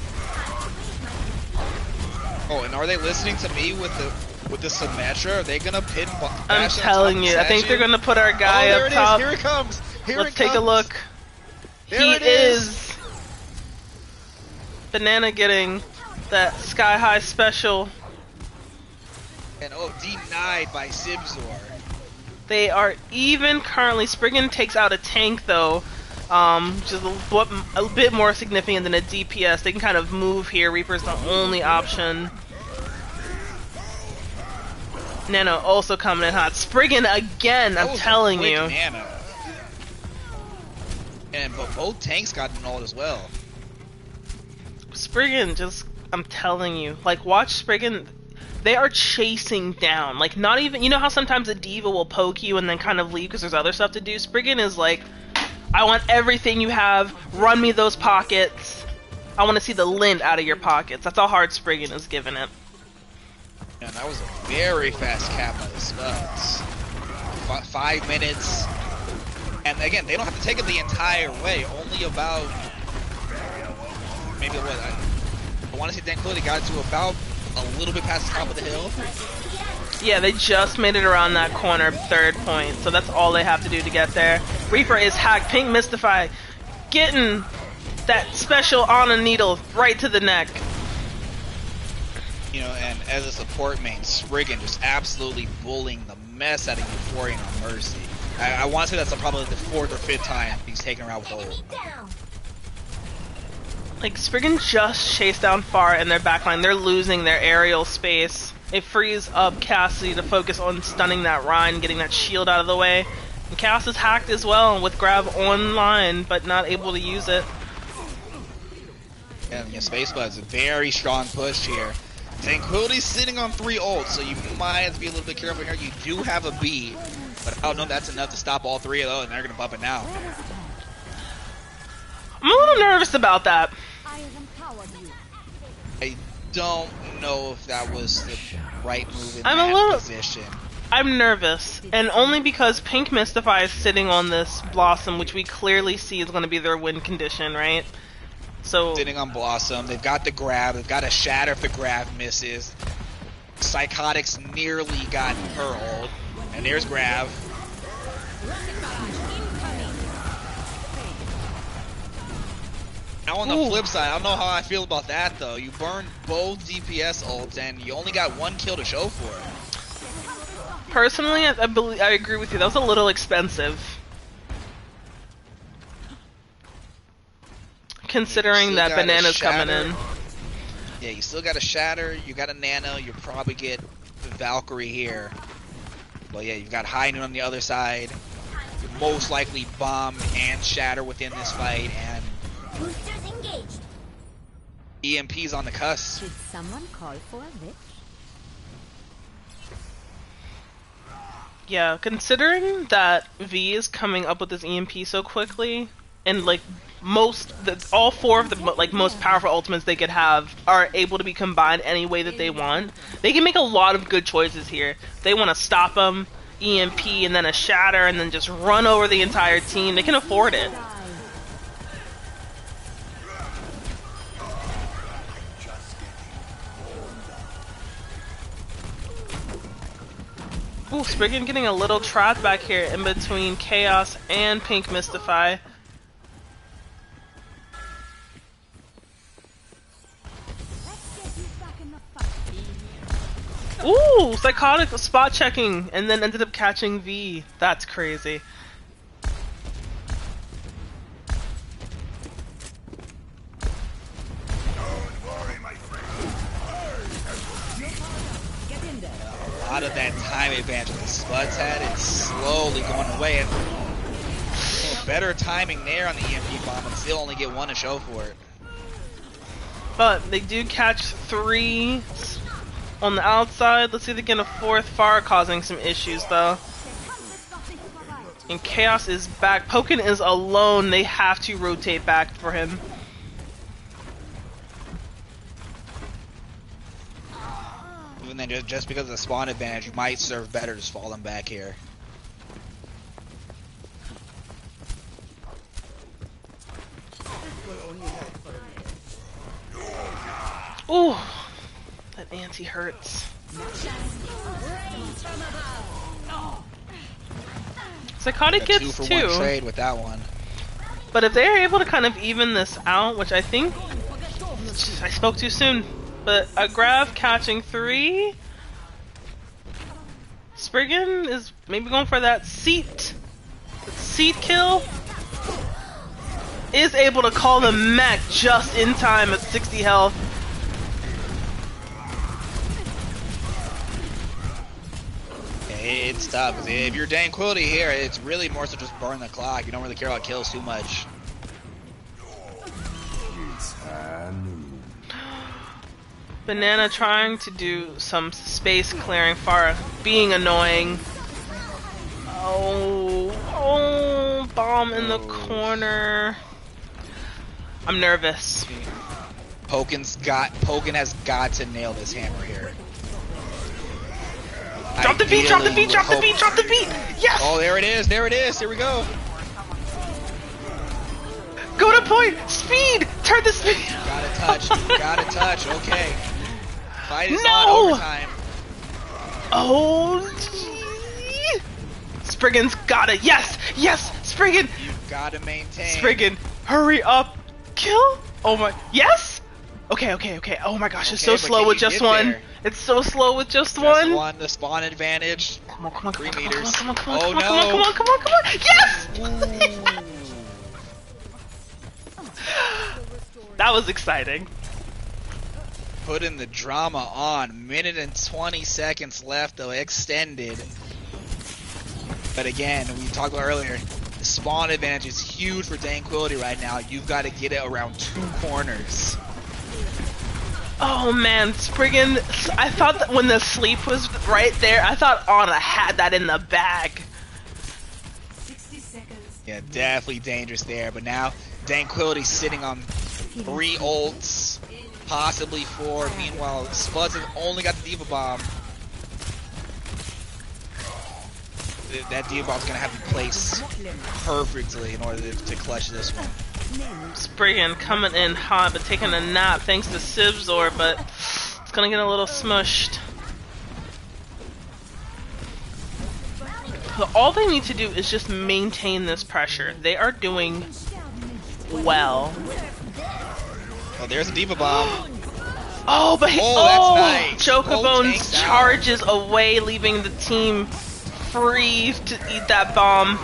Speaker 1: Oh, and are they listening to me with the Symmetra? Are they gonna pin Bastion?
Speaker 2: I'm telling you, I think they're gonna put our guy
Speaker 1: there
Speaker 2: up
Speaker 1: it
Speaker 2: top.
Speaker 1: is. Here it comes.
Speaker 2: Let's take a look.
Speaker 1: There
Speaker 2: He
Speaker 1: it is.
Speaker 2: is Banana getting that sky high special.
Speaker 1: And denied by Sibzor.
Speaker 2: They are even currently. Spriggan takes out a tank though, which is a bit more significant than a DPS. They can kind of move here. Reaper's the only option. Nano also coming in hot. Spriggan again, I'm telling you.
Speaker 1: Nano. But both tanks got annulled as well.
Speaker 2: Spriggan just, I'm telling you, like, watch Spriggan. They are chasing down, like, not even, you know how sometimes a diva will poke you and then kind of leave because there's other stuff to do? Spriggan is like, I want everything you have, run me those pockets, I want to see the lint out of your pockets. That's how hard Spriggan is giving it.
Speaker 1: And that was a very fast cap by the Spuds. 5 minutes. And again, they don't have to take it the entire way, only about, maybe what, I want to say Dankquility got to about a little bit past the top of the hill.
Speaker 2: Yeah, they just made it around that corner, third point, so that's all they have to do to get there. Reaper is hacked, Pink Mystify, getting that special on a needle right to the neck.
Speaker 1: You know, and as a support main, Spriggan just absolutely bullying the mess out of Euphorian on Mercy. I want to say that's probably the 4th or 5th time he's taken her out with ult.
Speaker 2: Like, Spriggan just chased down far in their backline. They're losing their aerial space. It frees up Cassidy to focus on stunning that Rhine, getting that shield out of the way. And Cass is hacked as well with grab online, but not able to use it.
Speaker 1: And Space Spuds, a very strong push here. Dankquility's sitting on 3 ults, so you might have to be a little bit careful here. You do have a B, but I don't know if that's enough to stop all 3 of those, and they're going to bump it now.
Speaker 2: I'm a little nervous about that.
Speaker 1: I don't know if that was the right move in
Speaker 2: I'm
Speaker 1: that
Speaker 2: a little
Speaker 1: position.
Speaker 2: I'm nervous, and only because Pink Mystify is sitting on this Blossom, which we clearly see is going to be their win condition, right? So
Speaker 1: Sitting on Blossom, they've got the grab, they've got a shatter if the grab misses. Psychotics nearly got her ult, and there's grab. Now on the flip side, I don't know how I feel about that though. You burned both DPS ults and you only got 1 kill to show for it.
Speaker 2: personally, I agree with you. That was a little expensive, considering that Banana's coming in.
Speaker 1: Yeah, you still got a shatter, you got a nano, you probably get the Valkyrie here. But yeah, you've got High Noon on the other side. Most likely bomb and shatter within this fight, and
Speaker 6: Boosters engaged.
Speaker 1: EMP's on the cusp.
Speaker 6: Did someone call for a witch?
Speaker 2: Yeah, considering that V is coming up with this EMP so quickly, and like all four of the like most powerful ultimates they could have are able to be combined any way that they want. They can make a lot of good choices here. They want to stop them, EMP, and then a shatter, and then just run over the entire team. They can afford it. Ooh, Spriggan getting a little trapped back here in between Chaos and Pink Mystify. Ooh, Psychotic spot checking and then ended up catching V. That's crazy.
Speaker 1: A lot of that time advantage that Spuds had is slowly going away, and better timing there on the EMP bomb, and still only get one to show for it.
Speaker 2: But they do catch 3 on the outside. Let's see if they get a 4th. Far causing some issues though. And Chaos is back. Pokken is alone. They have to rotate back for him.
Speaker 1: Even then, just because of the spawn advantage, you might serve better just falling back here.
Speaker 2: Ooh, that anti hurts. Psychotic
Speaker 1: Got
Speaker 2: gets
Speaker 1: 2 for
Speaker 2: 2.
Speaker 1: 1 trade with that one.
Speaker 2: But if they're able to kind of even this out, which I think I spoke too soon, but a Grav catching 3. Spriggan is maybe going for that seat kill. Is able to call the mech just in time at 60 health.
Speaker 1: It's tough, 'cause if you're Dankquility here, it's really more so just burn the clock. You don't really care about kills too much.
Speaker 2: Banana trying to do some space clearing, Far being annoying. Oh, bomb in the corner. I'm nervous.
Speaker 1: Pokken has got to nail this hammer here.
Speaker 2: Drop the beat, drop the beat, drop the beat, drop the beat! Yes!
Speaker 1: Oh, there it is, here we go.
Speaker 2: Go to point! Speed! Turn the speed!
Speaker 1: Gotta touch, okay. Fight is
Speaker 2: No!
Speaker 1: on overtime.
Speaker 2: Oh, gee. Spriggan's got it. Yes! Yes! Spriggan!
Speaker 1: You've gotta maintain.
Speaker 2: Spriggan, hurry up! Kill? Oh my... Yes? Okay. Oh my gosh, it's so slow with just one.
Speaker 1: There.
Speaker 2: It's so slow with just one.
Speaker 1: The spawn advantage.
Speaker 2: Come on,
Speaker 1: 3 meters.
Speaker 2: Come on,
Speaker 1: Oh no!
Speaker 2: come on! Yes! That was exciting.
Speaker 1: Putting the drama on. Minute and 20 seconds left though, extended. But again, we talked about earlier, the spawn advantage is huge for Dankquility right now. You've got to get it around 2 corners.
Speaker 2: Oh man, Spriggan, I thought that when the sleep was right there, I thought Anna had that in the bag.
Speaker 3: 60 seconds.
Speaker 1: Yeah, definitely dangerous there. But now Dankquility's sitting on 3 ults, possibly 4. Meanwhile, Spuds have only got the Diva Bomb. That Diva Bomb's gonna have to place perfectly in order to clutch this one.
Speaker 2: Spriggan coming in hot, but taking a nap thanks to Sibzor, but it's gonna get a little smushed. So all they need to do is just maintain this pressure. They are doing well.
Speaker 1: Oh, there's a Diva Bomb.
Speaker 2: Oh, but
Speaker 1: that's nice.
Speaker 2: Chocobone charges away, leaving the team free to eat that bomb.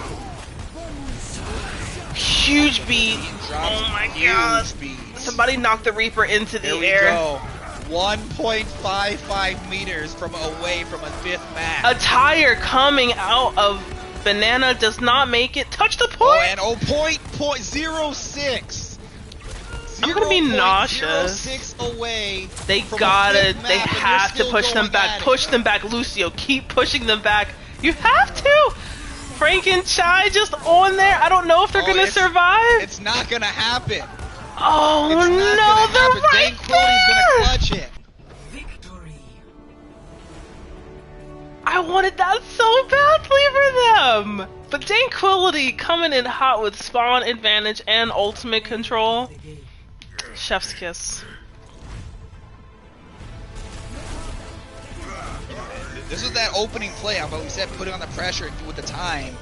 Speaker 2: Huge beat. Oh my god. Somebody knocked the Reaper into the air.
Speaker 1: Go. 1.55 meters from away from a 5th map.
Speaker 2: A tire coming out of Banana does not make it touch the point.
Speaker 1: Oh, and point 06.
Speaker 2: I'm gonna be nauseous.
Speaker 1: 0.06 away.
Speaker 2: They
Speaker 1: from
Speaker 2: gotta.
Speaker 1: a 5th
Speaker 2: They
Speaker 1: map, and
Speaker 2: have
Speaker 1: you're
Speaker 2: to
Speaker 1: still
Speaker 2: push them
Speaker 1: going
Speaker 2: back.
Speaker 1: at it.
Speaker 2: Push them back, Lucio. Keep pushing them back. You have to. Frank and Chai just on there. I don't know if they're gonna survive.
Speaker 1: It's not gonna happen.
Speaker 2: Oh
Speaker 1: It's not
Speaker 2: no,
Speaker 1: gonna
Speaker 2: they're
Speaker 1: happen.
Speaker 2: right
Speaker 1: Dankquility's
Speaker 2: there.
Speaker 1: gonna clutch it.
Speaker 3: Victory.
Speaker 2: I wanted that so badly for them. But Dankquility coming in hot with spawn advantage and ultimate control. Chef's kiss.
Speaker 1: This was that opening play. I've always said putting on the pressure with the time.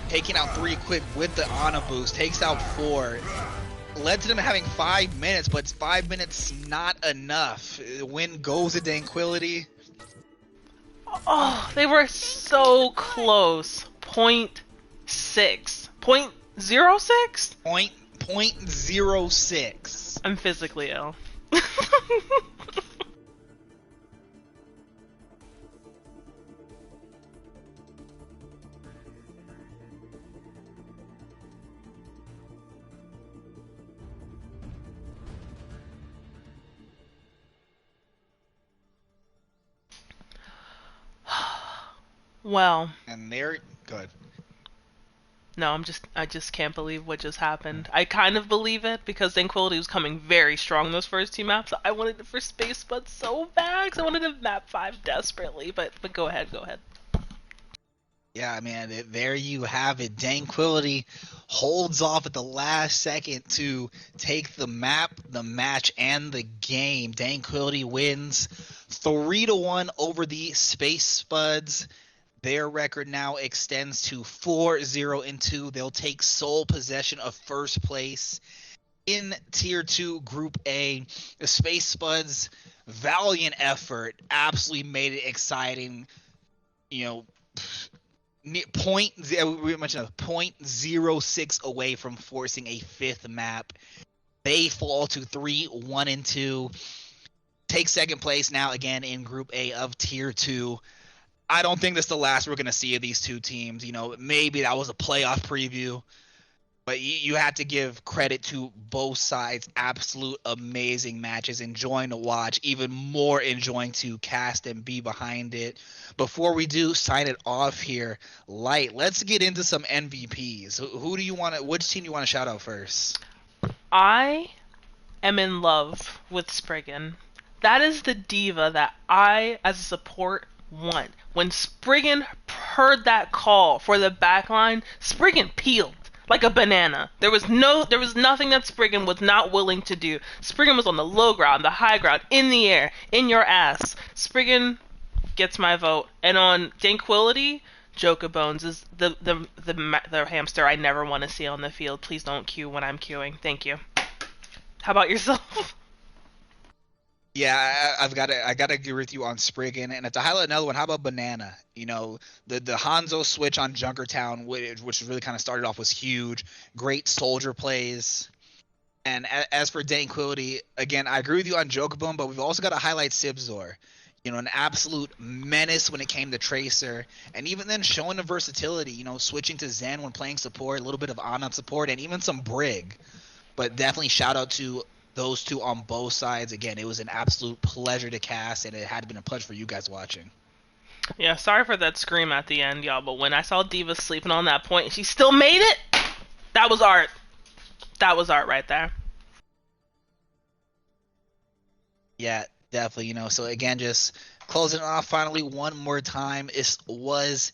Speaker 1: Taking out 3 quick with the Ana boost. Takes out 4. Led to them having 5 minutes, but 5 minutes not enough. Win goes to Dankquility.
Speaker 2: Oh, they were so close. 0.6. 0.06?
Speaker 1: Point 06.
Speaker 2: I'm physically ill. Well,
Speaker 1: And they're good.
Speaker 2: no, I just can't believe what just happened. I kind of believe it because Dankquility was coming very strong those first 2 maps. I wanted it for Space Spuds so bad because I wanted to map 5 desperately, but go ahead.
Speaker 1: Yeah, man, there you have it. Dankquility holds off at the last second to take the map, the match, and the game. Dankquility wins 3-1 over the Space Spuds. Their record now extends to 4-0-2. They'll take sole possession of first place in Tier 2 Group A. The Space Spuds, valiant effort, absolutely made it exciting. You know, we mentioned 0.06 away from forcing a 5th map. They fall to 3-1-2. Take second place now again in Group A of Tier 2. I don't think that's the last we're going to see of these two teams. You know, maybe that was a playoff preview, but you have to give credit to both sides. Absolute amazing matches, enjoying to watch, even more enjoying to cast and be behind it. Before we do sign it off here, Light, let's get into some MVPs. Who do you want to? Which team do you want to shout out first?
Speaker 2: I am in love with Spriggan. That is the diva that I, as a support, want. When Spriggan heard that call for the backline, Spriggan peeled like a banana. There was nothing that Spriggan was not willing to do. Spriggan was on the low ground, the high ground, in the air, in your ass. Spriggan gets my vote. And on Dankquility, Joker Bones is the hamster I never want to see on the field. Please don't queue when I'm queuing. Thank you. How about yourself?
Speaker 1: Yeah, I gotta agree with you on Spriggan, and to highlight another one, how about Banana? You know, the Hanzo switch on Junkertown, which really kind of started off, was huge. Great soldier plays. And as for Dankquility, again, I agree with you on Jokabone, but we've also got to highlight Sibzor. You know, an absolute menace when it came to Tracer, and even then showing the versatility. You know, switching to Zen when playing support, a little bit of Ana support, and even some Brig. But definitely shout out to those two on both sides. Again, it was an absolute pleasure to cast, and it had been a pleasure for you guys watching.
Speaker 2: Yeah, sorry for that scream at the end, y'all, but when I saw Diva sleeping on that point and she still made it, that was art. That was art right there.
Speaker 1: Yeah, definitely. You know, so again, just closing it off finally one more time. It was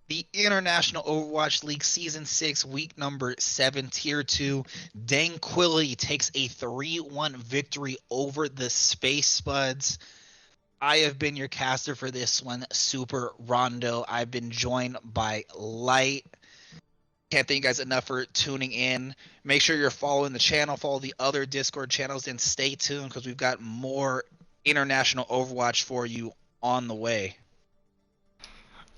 Speaker 1: the International Overwatch League Season 6, Week number 7, Tier 2. Dankquility takes a 3-1 victory over the Space Spuds. I have been your caster for this one, Super Rondo. I've been joined by Light. Can't thank you guys enough for tuning in. Make sure you're following the channel, follow the other Discord channels, and stay tuned because we've got more International Overwatch for you on the way.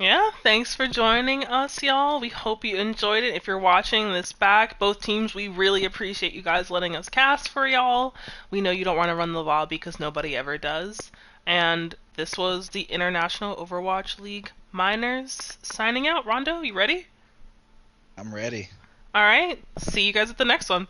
Speaker 2: Yeah, thanks for joining us, y'all. We hope you enjoyed it. If you're watching this back, both teams, we really appreciate you guys letting us cast for y'all. We know you don't want to run the lobby because nobody ever does. And this was the International Overwatch League Miners signing out. Rondo, you ready?
Speaker 1: I'm ready.
Speaker 2: All right. See you guys at the next one.